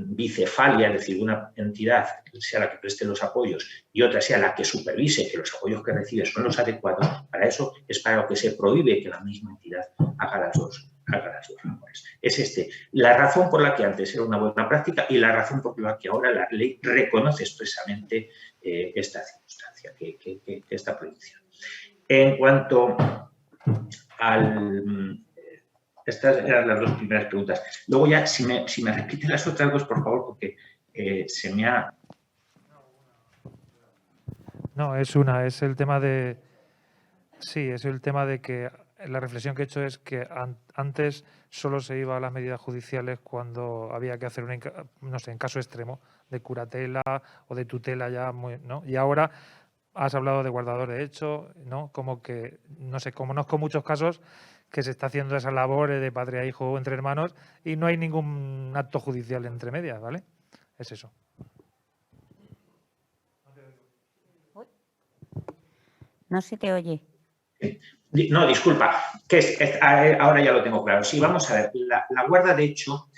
bicefalia, es decir, una entidad sea la que preste los apoyos y otra sea la que supervise que los apoyos que recibe son los adecuados, para eso es para lo que se prohíbe que la misma entidad haga las dos labores. Es la razón por la que antes era una buena práctica y la razón por la que ahora la ley reconoce expresamente esta circunstancia, esta prohibición. En cuanto al... Estas eran las dos primeras preguntas. Luego ya, si me repiten las otras dos, por favor, porque se me ha... No, es el tema de... Sí, es el tema de que la reflexión que he hecho es que antes solo se iba a las medidas judiciales cuando había que hacer, no sé, en caso extremo, de curatela o de tutela ya, ¿no? Y ahora has hablado de guardador de hecho, ¿no? Como que, no sé, conozco muchos casos que se está haciendo esa labor de padre a hijo o entre hermanos y no hay ningún acto judicial entre medias, ¿vale? Es eso. No se te oye. No, disculpa, ahora ya lo tengo claro. Sí, vamos a ver, la guarda de hecho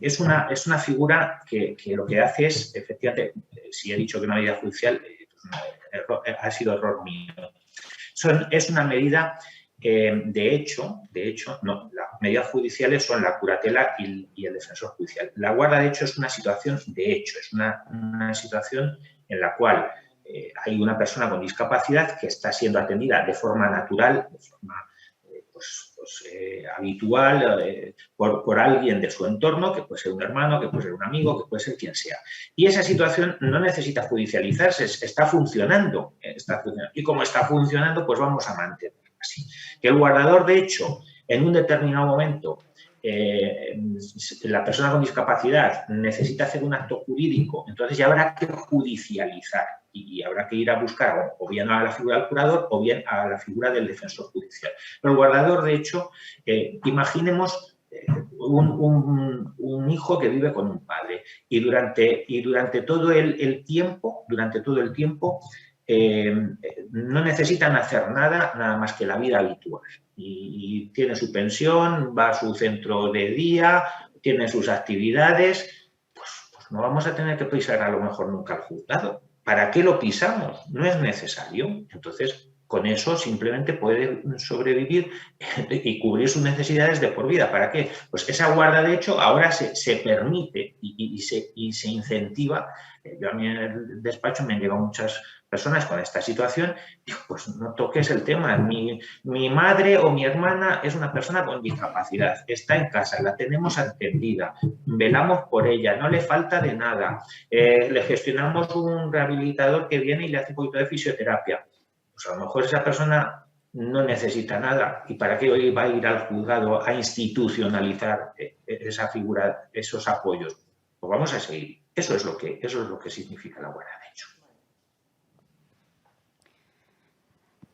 es una figura que lo que hace es, efectivamente, si he dicho que una medida judicial, ha sido error mío. Es una medida, de hecho, no, las medidas judiciales son la curatela y el defensor judicial. La guarda de hecho es una situación de hecho, es una situación en la cual hay una persona con discapacidad que está siendo atendida de forma natural, de forma habitual, por alguien de su entorno, que puede ser un hermano, que puede ser un amigo, que puede ser quien sea. Y esa situación no necesita judicializarse, está funcionando. Y como está funcionando, pues vamos a mantenerla así. Que el guardador, de hecho, en un determinado momento, la persona con discapacidad necesita hacer un acto jurídico, entonces ya habrá que judicializar y habrá que ir a buscar o bien a la figura del curador o bien a la figura del defensor judicial. Pero el guardador, de hecho, imaginemos un hijo que vive con un padre y durante todo el tiempo, no necesitan hacer nada más que la vida habitual. Y tiene su pensión, va a su centro de día, tiene sus actividades, pues no vamos a tener que pisar a lo mejor nunca al juzgado. ¿Para qué lo pisamos? No es necesario. Entonces, con eso simplemente puede sobrevivir y cubrir sus necesidades de por vida. ¿Para qué? Pues esa guarda, de hecho, ahora se permite y se incentiva. Yo a mí en el despacho me han llegado muchas personas con esta situación. Digo, pues no toques el tema. Mi madre o mi hermana es una persona con discapacidad. Está en casa, la tenemos atendida, velamos por ella, no le falta de nada. Le gestionamos un rehabilitador que viene y le hace un poquito de fisioterapia. Pues a lo mejor esa persona no necesita nada. ¿Y para qué hoy va a ir al juzgado a institucionalizar esa figura, esos apoyos? Pues vamos a seguir. Eso es lo que significa la guarda de hecho.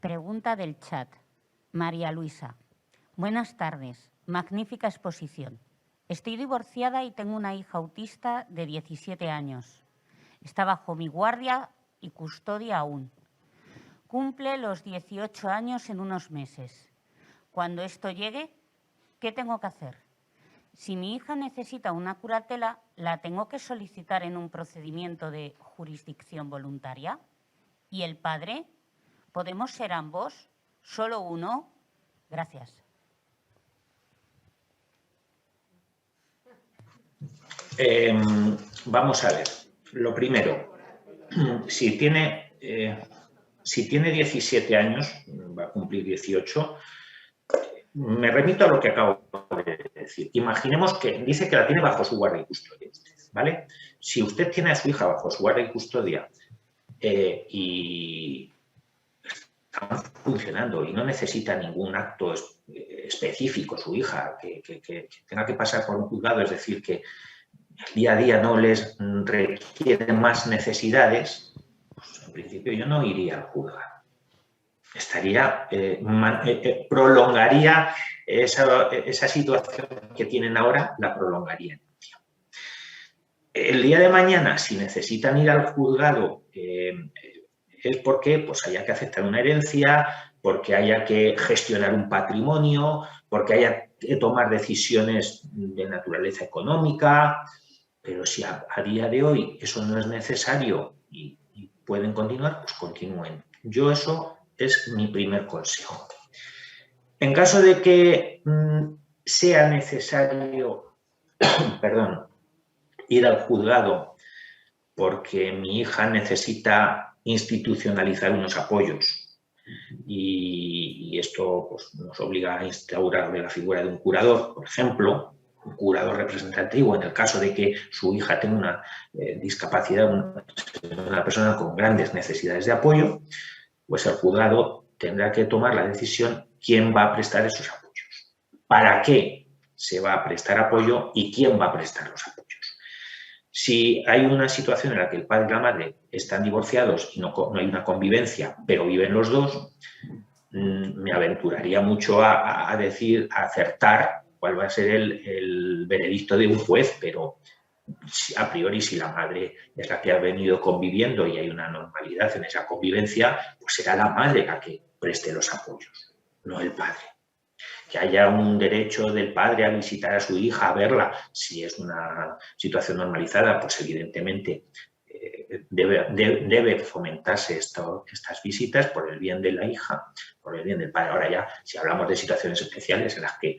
Pregunta del chat. María Luisa. Buenas tardes. Magnífica exposición. Estoy divorciada y tengo una hija autista de 17 años. Está bajo mi guardia y custodia aún. Cumple los 18 años en unos meses. Cuando esto llegue, ¿qué tengo que hacer? Si mi hija necesita una curatela, ¿la tengo que solicitar en un procedimiento de jurisdicción voluntaria? ¿Y el padre? ¿Podemos ser ambos? ¿Solo uno? Gracias. Vamos a ver. Lo primero, si tiene 17 años, va a cumplir 18, me remito a lo que acabo de decir. Imaginemos que dice que la tiene bajo su guardia y custodia, ¿vale? Si usted tiene a su hija bajo su guardia y custodia y está funcionando y no necesita ningún acto específico su hija que tenga que pasar por un juzgado, es decir, que el día a día no les requiere más necesidades, pues en principio yo no iría al juzgado. Prolongaría esa situación que tienen ahora, la prolongaría en el tiempo. El día de mañana, si necesitan ir al juzgado es porque pues, haya que aceptar una herencia, porque haya que gestionar un patrimonio, porque haya que tomar decisiones de naturaleza económica, pero si a día de hoy eso no es necesario y pueden continuar, pues continúen. Yo eso es mi primer consejo. En caso de que sea necesario, perdón, ir al juzgado porque mi hija necesita institucionalizar unos apoyos y esto pues, nos obliga a instaurar la figura de un curador, por ejemplo, un curador representativo en el caso de que su hija tenga una discapacidad, una persona con grandes necesidades de apoyo, pues el juzgado tendrá que tomar la decisión quién va a prestar esos apoyos, para qué se va a prestar apoyo y quién va a prestar los apoyos. Si hay una situación en la que el padre y la madre están divorciados y no hay una convivencia, pero viven los dos, me aventuraría mucho a acertar cuál va a ser el veredicto de un juez, pero a priori si la madre es la que ha venido conviviendo y hay una normalidad en esa convivencia, pues será la madre la que preste los apoyos, no el padre. Que haya un derecho del padre a visitar a su hija, a verla, si es una situación normalizada, pues evidentemente debe fomentarse estas visitas por el bien de la hija, por el bien del padre. Ahora ya, si hablamos de situaciones especiales en las que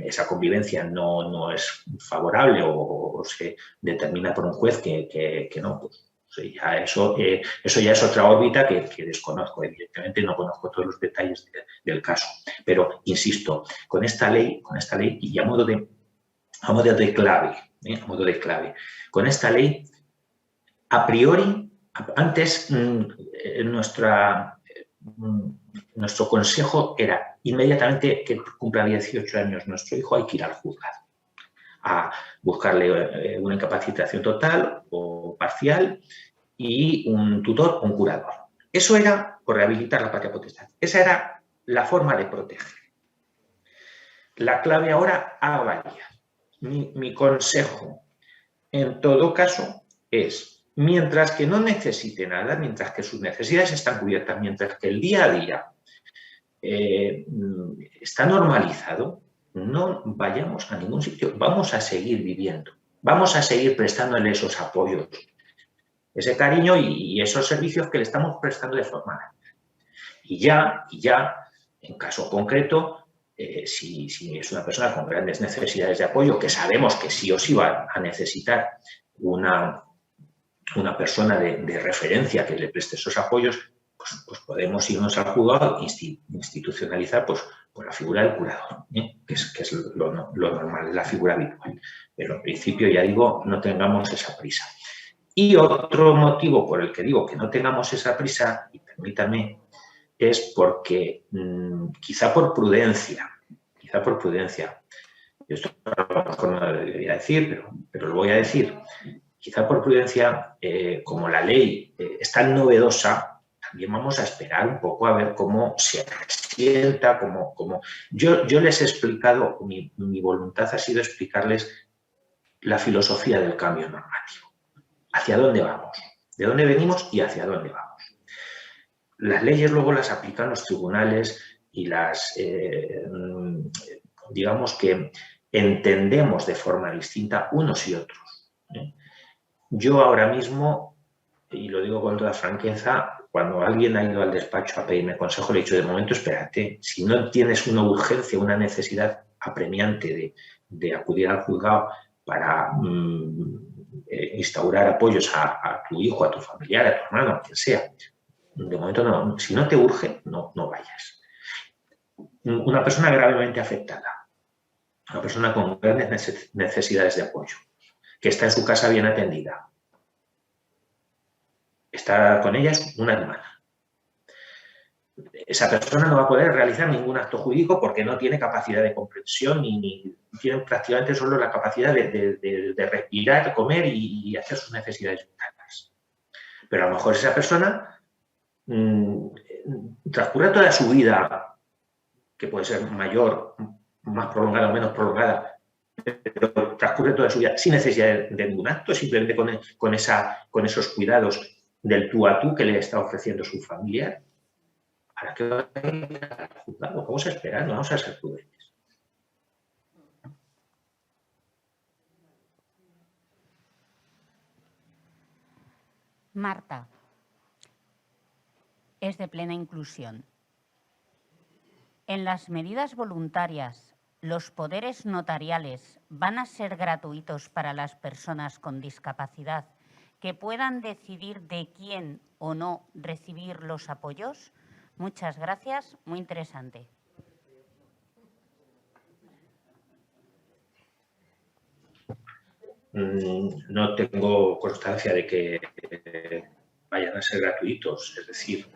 esa convivencia no es favorable o se determina por un juez que no, pues ya eso ya es otra órbita que desconozco. Evidentemente no conozco todos los detalles del caso. Pero, insisto, con esta ley y a modo de clave, con esta ley, a priori, antes nuestro consejo era inmediatamente que cumpla 18 años nuestro hijo, hay que ir al juzgado a buscarle una incapacitación total o parcial y un tutor o un curador. Eso era por rehabilitar la patria potestad. Esa era la forma de proteger. La clave ahora ha variado. Mi consejo, en todo caso, es, mientras que no necesite nada, mientras que sus necesidades están cubiertas, mientras que el día a día está normalizado, no vayamos a ningún sitio, vamos a seguir viviendo, vamos a seguir prestándole esos apoyos, ese cariño y esos servicios que le estamos prestando de forma natural. Y ya, en caso concreto, si es una persona con grandes necesidades de apoyo, que sabemos que sí o sí va a necesitar una persona de referencia que le preste esos apoyos, pues podemos irnos al juzgado e institucionalizar pues la figura del curador, que es lo normal, la figura habitual. Pero en principio, ya digo, no tengamos esa prisa. Y otro motivo por el que digo que no tengamos esa prisa, y permítame, es porque quizá por prudencia, esto a lo mejor no lo debería decir, pero lo voy a decir, quizá por prudencia, como la ley es tan novedosa, también vamos a esperar un poco a ver cómo se asienta, cómo... Yo les he explicado, mi voluntad ha sido explicarles la filosofía del cambio normativo. ¿Hacia dónde vamos? ¿De dónde venimos y hacia dónde vamos? Las leyes luego las aplican los tribunales y digamos que entendemos de forma distinta unos y otros. Yo ahora mismo, y lo digo con toda franqueza, cuando alguien ha ido al despacho a pedirme consejo, le he dicho, de momento, espérate, si no tienes una urgencia, una necesidad apremiante de acudir al juzgado para instaurar apoyos a tu hijo, a tu familiar, a tu hermano, a quien sea, de momento no. Si no te urge, no vayas. Una persona gravemente afectada, una persona con grandes necesidades de apoyo, que está en su casa bien atendida, está con ellas una hermana. Esa persona no va a poder realizar ningún acto jurídico porque no tiene capacidad de comprensión ni tiene prácticamente solo la capacidad de respirar, comer y hacer sus necesidades vitales. Pero a lo mejor esa persona transcurre toda su vida, que puede ser mayor, más prolongada o menos prolongada, pero transcurre toda su vida sin necesidad de ningún acto, simplemente con esos cuidados del tú a tú que le está ofreciendo su familiar. ¿Para qué va a ir al juzgado? Vamos a esperar, no vamos a ser prudentes. Marta, es de plena inclusión. En las medidas voluntarias, ¿los poderes notariales van a ser gratuitos para las personas con discapacidad que puedan decidir de quién o no recibir los apoyos? Muchas gracias, muy interesante. No tengo constancia de que vayan a ser gratuitos, es decir,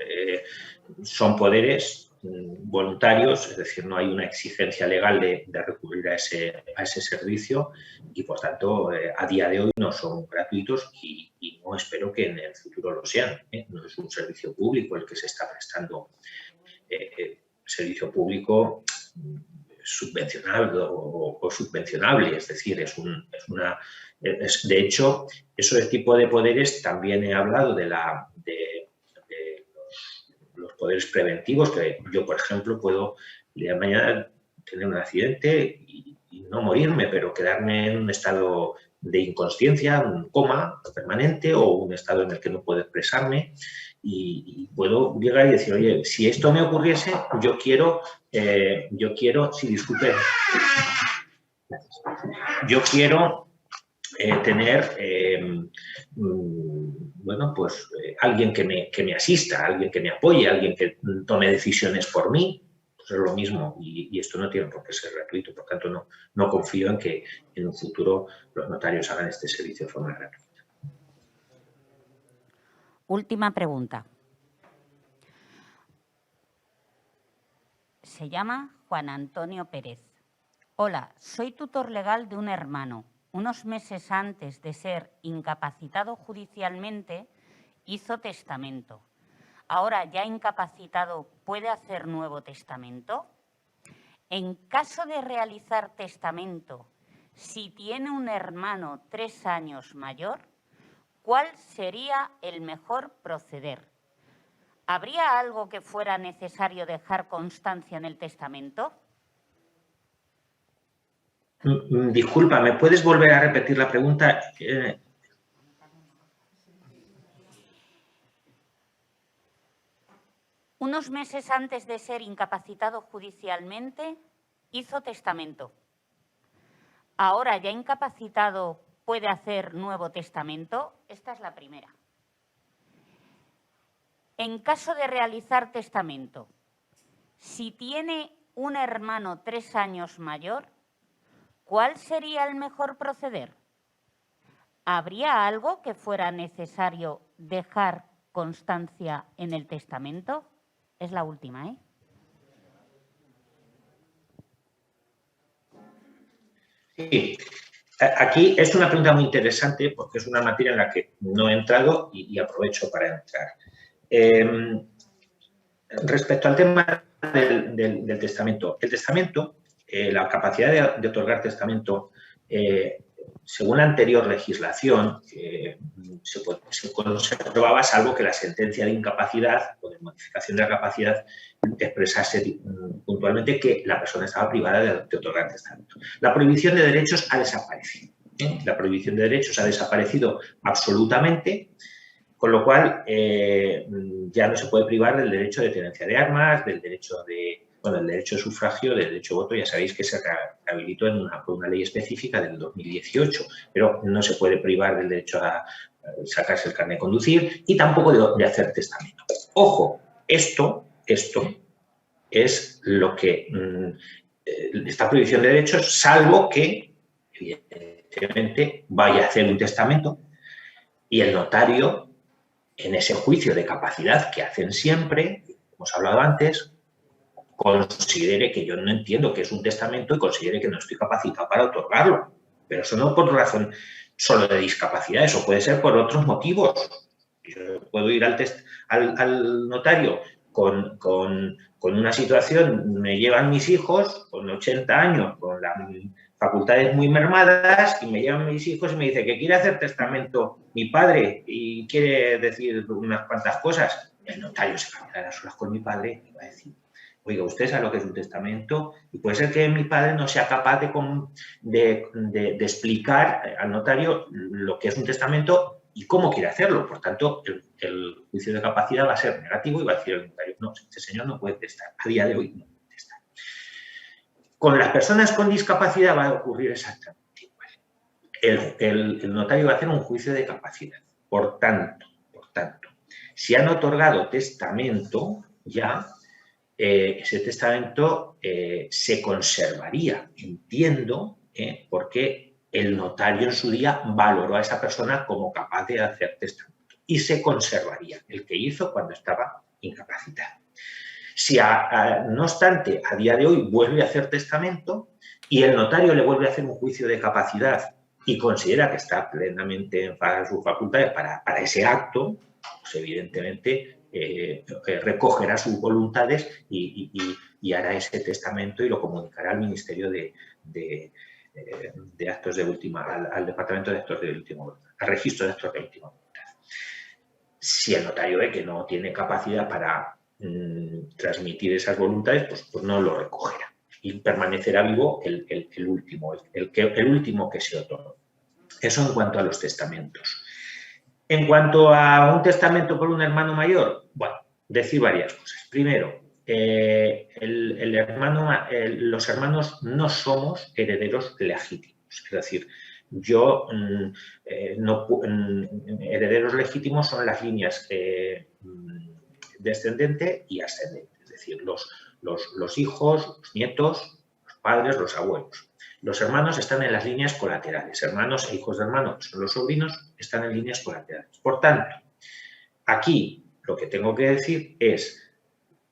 son poderes voluntarios, es decir, no hay una exigencia legal de recurrir a ese servicio y, por tanto, a día de hoy no son gratuitos y no espero que en el futuro lo sean. No es un servicio público el que se está prestando, servicio público subvencionado o subvencionable, es decir, de hecho, ese tipo de poderes, también he hablado de los poderes preventivos, que yo, por ejemplo, puedo el día de mañana tener un accidente y no morirme, pero quedarme en un estado de inconsciencia, un coma permanente o un estado en el que no puedo expresarme y puedo llegar y decir, oye, si esto me ocurriese, yo quiero, sí, disculpe, yo quiero tener, bueno, pues alguien que me asista, alguien que me apoye, alguien que tome decisiones por mí. Pues es lo mismo y esto no tiene por qué ser gratuito. Por tanto, no confío en que en un futuro los notarios hagan este servicio de forma gratuita. Última pregunta. Se llama Juan Antonio Pérez. Hola, soy tutor legal de un hermano. Unos meses antes de ser incapacitado judicialmente, hizo testamento. Ahora, ya incapacitado, ¿puede hacer nuevo testamento? En caso de realizar testamento, si tiene un hermano 3 años mayor, ¿cuál sería el mejor proceder? ¿Habría algo que fuera necesario dejar constancia en el testamento? Disculpa, ¿me puedes volver a repetir la pregunta? Unos meses antes de ser incapacitado judicialmente, hizo testamento. Ahora, ya incapacitado, ¿puede hacer nuevo testamento? Esta es la primera. En caso de realizar testamento, si tiene un hermano 3 años mayor, ¿cuál sería el mejor proceder? ¿Habría algo que fuera necesario dejar constancia en el testamento? Es la última, ¿eh? Sí. Aquí es una pregunta muy interesante porque es una materia en la que no he entrado y aprovecho para entrar. Respecto al tema del testamento, el testamento, la capacidad de otorgar testamento, según la anterior legislación, se conservaba, salvo que la sentencia de incapacidad o de modificación de la capacidad expresase puntualmente que la persona estaba privada de otorgar testamento. La prohibición de derechos ha desaparecido. La prohibición de derechos ha desaparecido absolutamente, con lo cual ya no se puede privar del derecho de tenencia de armas, del derecho de, bueno, el derecho de sufragio, del derecho de voto. Ya sabéis que se rehabilitó por una ley específica del 2018, pero no se puede privar del derecho a sacarse el carnet de conducir y tampoco de hacer testamento. Ojo, esto es lo que esta prohibición de derechos, salvo que, evidentemente, vaya a hacer un testamento y el notario, en ese juicio de capacidad que hacen siempre, hemos hablado antes, considere que yo no entiendo qué es un testamento y considere que no estoy capacitado para otorgarlo. Pero eso no por razón solo de discapacidad, eso puede ser por otros motivos. Yo puedo ir al notario con una situación, me llevan mis hijos con 80 años, con la facultades muy mermadas y me llaman mis hijos y me dicen que quiere hacer testamento mi padre y quiere decir unas cuantas cosas. El notario se va a quedar a solas con mi padre y va a decir, oiga, ¿usted sabe lo que es un testamento? Y puede ser que mi padre no sea capaz de explicar al notario lo que es un testamento y cómo quiere hacerlo. Por tanto, el juicio de capacidad va a ser negativo y va a decir el notario, no, este señor no puede testar. A día de hoy no puede testar. Con las personas con discapacidad va a ocurrir exactamente igual. El notario va a hacer un juicio de capacidad. Por tanto, si han otorgado testamento, ya ese testamento se conservaría, entiendo, porque el notario en su día valoró a esa persona como capaz de hacer testamento y se conservaría el que hizo cuando estaba incapacitado. Si, no obstante, a día de hoy vuelve a hacer testamento y el notario le vuelve a hacer un juicio de capacidad y considera que está plenamente en sus facultades para ese acto, pues evidentemente recogerá sus voluntades y hará ese testamento y lo comunicará al Ministerio de Actos de Última, al Departamento de Actos de Última Voluntad, al Registro de Actos de Última Voluntad. Si el notario ve que no tiene capacidad para transmitir esas voluntades, pues no lo recogerá y permanecerá vivo el último que se otorgó. Eso en cuanto a los testamentos. En cuanto a un testamento por un hermano mayor, bueno, decir varias cosas. Primero, los hermanos no somos herederos legítimos. Es decir, herederos legítimos son las líneas descendente y ascendente. Es decir, los hijos, los nietos, los padres, los abuelos. Los hermanos están en las líneas colaterales. Hermanos e hijos de hermanos, que son los sobrinos, están en líneas colaterales. Por tanto, aquí lo que tengo que decir es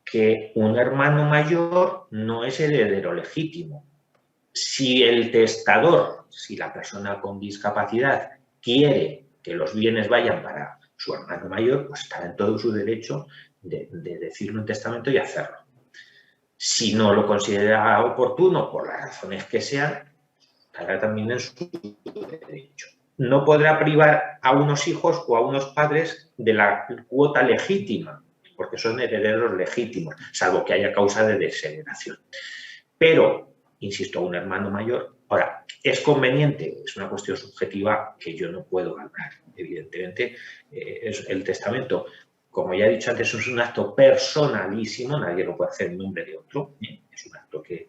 que un hermano mayor no es heredero legítimo. Si el testador, si la persona con discapacidad quiere que los bienes vayan para su hermano mayor, pues estará en todo su derecho de decirlo en testamento y hacerlo. Si no lo considera oportuno, por las razones que sean, estará también en su derecho. No podrá privar a unos hijos o a unos padres de la cuota legítima, porque son herederos legítimos, salvo que haya causa de desheredación. Pero, insisto, un hermano mayor. Ahora, es conveniente, es una cuestión subjetiva que yo no puedo valorar. Evidentemente, el testamento, como ya he dicho antes, es un acto personalísimo, nadie lo puede hacer en nombre de otro, es un acto que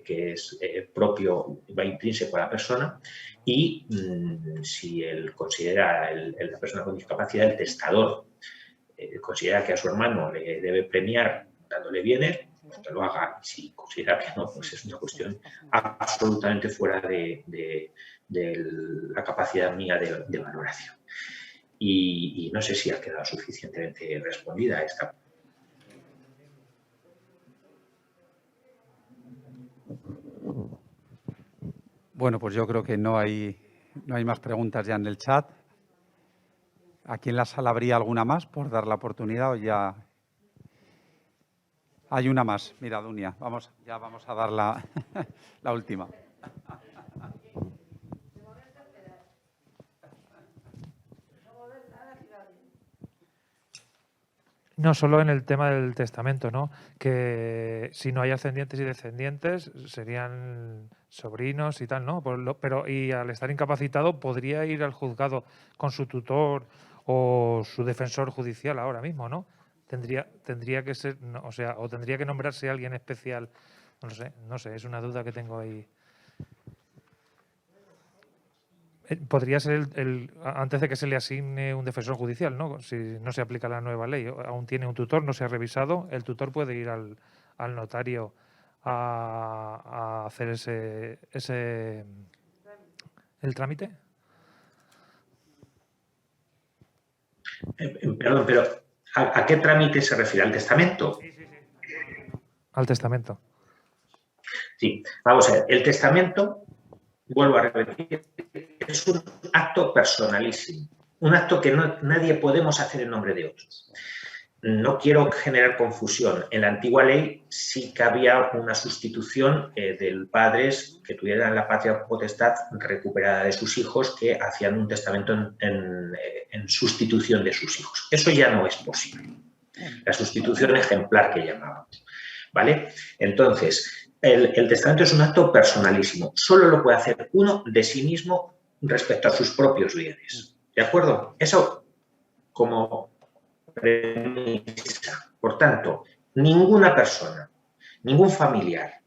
es propio, va intrínseco a la persona, y si él considera, la persona con discapacidad, el testador, considera que a su hermano le debe premiar dándole bienes, pues que lo haga. Si considera que no, pues es una cuestión absolutamente fuera de la capacidad mía de valoración. Y no sé si ha quedado suficientemente respondida a esta. Bueno, pues yo creo que no hay más preguntas ya en el chat. ¿Aquí en la sala habría alguna más por dar la oportunidad o ya? Hay una más. Mira, Dunia, ya vamos a dar la última. No solo en el tema del testamento, ¿no? Que si no hay ascendientes y descendientes serían sobrinos y tal, ¿no? Pero y al estar incapacitado podría ir al juzgado con su tutor o su defensor judicial ahora mismo, ¿no? Tendría que ser, no, o sea, o tendría que nombrarse alguien especial. No sé, es una duda que tengo ahí. Podría ser antes de que se le asigne un defensor judicial, ¿no? Si no se aplica la nueva ley, aún tiene un tutor, no se ha revisado, el tutor puede ir al notario a hacer el trámite. Perdón, pero ¿a qué trámite se refiere? ¿Al testamento? Sí. Al testamento. Sí, vamos a ver, el testamento, vuelvo a repetir, es un acto personalísimo, un acto que nadie podemos hacer en nombre de otros. no quiero generar confusión. En la antigua ley sí que había una sustitución de padres que tuvieran la patria potestad recuperada de sus hijos, que hacían un testamento en sustitución de sus hijos. Eso ya no es posible. La sustitución ejemplar que llamábamos, ¿vale? Entonces, el testamento es un acto personalísimo. Solo lo puede hacer uno de sí mismo respecto a sus propios bienes. ¿De acuerdo? Eso como premisa. Por tanto, ninguna persona, ningún familiar,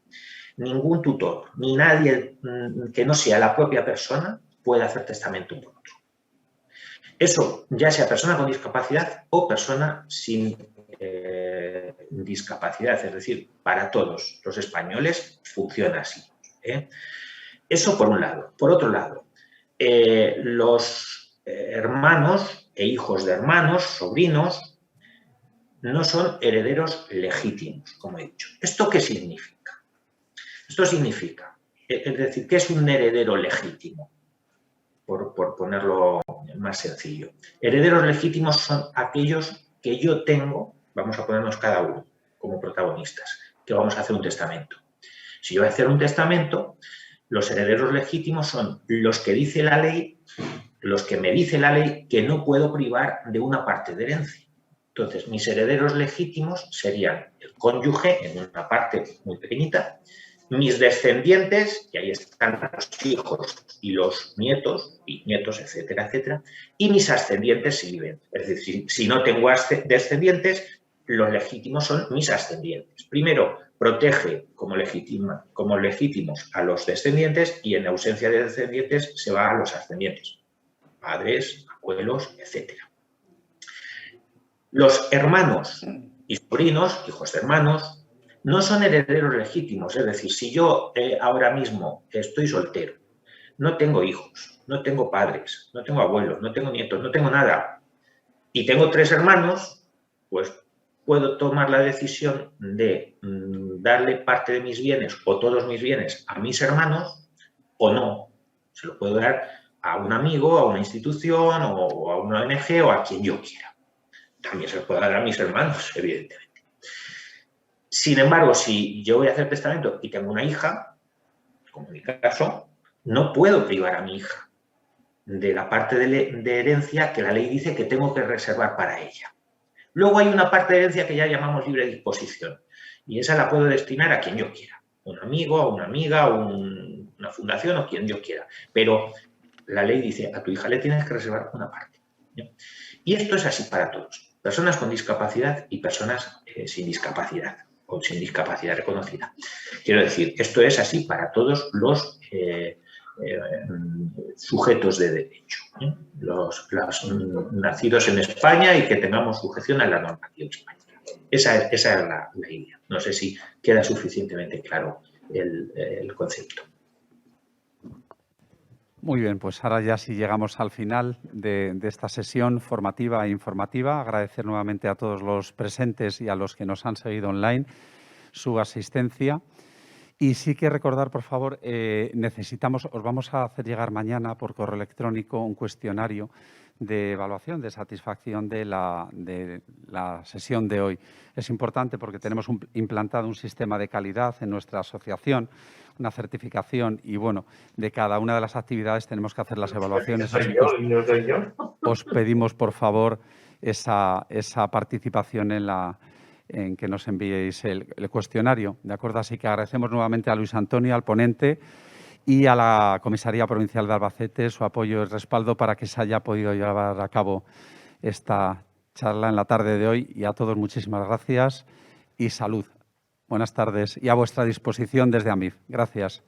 ningún tutor, ni nadie que no sea la propia persona puede hacer testamento por otro. Eso, ya sea persona con discapacidad o persona sin discapacidad, es decir, para todos los españoles funciona así. Eso por un lado. Por otro lado, los hermanos e hijos de hermanos, sobrinos, no son herederos legítimos, como he dicho. ¿Esto qué significa? Esto significa, es decir, ¿qué es un heredero legítimo? Por ponerlo más sencillo. Herederos legítimos son aquellos que yo tengo, vamos a ponernos cada uno como protagonistas, que vamos a hacer un testamento. Si yo voy a hacer un testamento, los herederos legítimos son los que dice la ley, los que me dice la ley que no puedo privar de una parte de herencia. Entonces, mis herederos legítimos serían el cónyuge, en una parte muy pequeñita, mis descendientes, y ahí están los hijos y los nietos, etcétera, etcétera, y mis ascendientes si viven. Es decir, si no tengo descendientes, los legítimos son mis ascendientes. Primero, protege como legítimos a los descendientes y en ausencia de descendientes se va a los ascendientes. Padres, abuelos, etcétera. Los hermanos y sobrinos, hijos de hermanos, no son herederos legítimos. Es decir, si yo ahora mismo estoy soltero, no tengo hijos, no tengo padres, no tengo abuelos, no tengo nietos, no tengo nada, y tengo 3 hermanos, pues puedo tomar la decisión de darle parte de mis bienes o todos mis bienes a mis hermanos o no. Se lo puedo dar a un amigo, a una institución o a una ONG o a quien yo quiera. También se lo puedo dar a mis hermanos, evidentemente. Sin embargo, si yo voy a hacer testamento y tengo una hija, como en mi caso, no puedo privar a mi hija de la parte de herencia que la ley dice que tengo que reservar para ella. Luego hay una parte de herencia que ya llamamos libre disposición y esa la puedo destinar a quien yo quiera, un amigo, a una amiga, a una fundación o quien yo quiera. Pero la ley dice, a tu hija le tienes que reservar una parte. Y esto es así para todos, personas con discapacidad y personas sin discapacidad o sin discapacidad reconocida. Quiero decir, esto es así para todos los sujetos de derecho, los nacidos en España y que tengamos sujeción a la normativa española. Esa es la idea. No sé si queda suficientemente claro el concepto. Muy bien, pues ahora ya sí llegamos al final de esta sesión formativa e informativa. Agradecer nuevamente a todos los presentes y a los que nos han seguido online su asistencia. Y sí que recordar, por favor, os vamos a hacer llegar mañana por correo electrónico un cuestionario de evaluación, de satisfacción de la sesión de hoy. Es importante porque tenemos implantado un sistema de calidad en nuestra asociación, una certificación y, bueno, de cada una de las actividades tenemos que hacer las evaluaciones. Os pedimos, por favor, esa participación en que nos enviéis el cuestionario, ¿de acuerdo? Así que agradecemos nuevamente a Luis Antonio, al ponente y a la Comisaría Provincial de Albacete su apoyo y respaldo para que se haya podido llevar a cabo esta charla en la tarde de hoy. Y a todos muchísimas gracias y salud. Buenas tardes y a vuestra disposición desde AMIF. Gracias.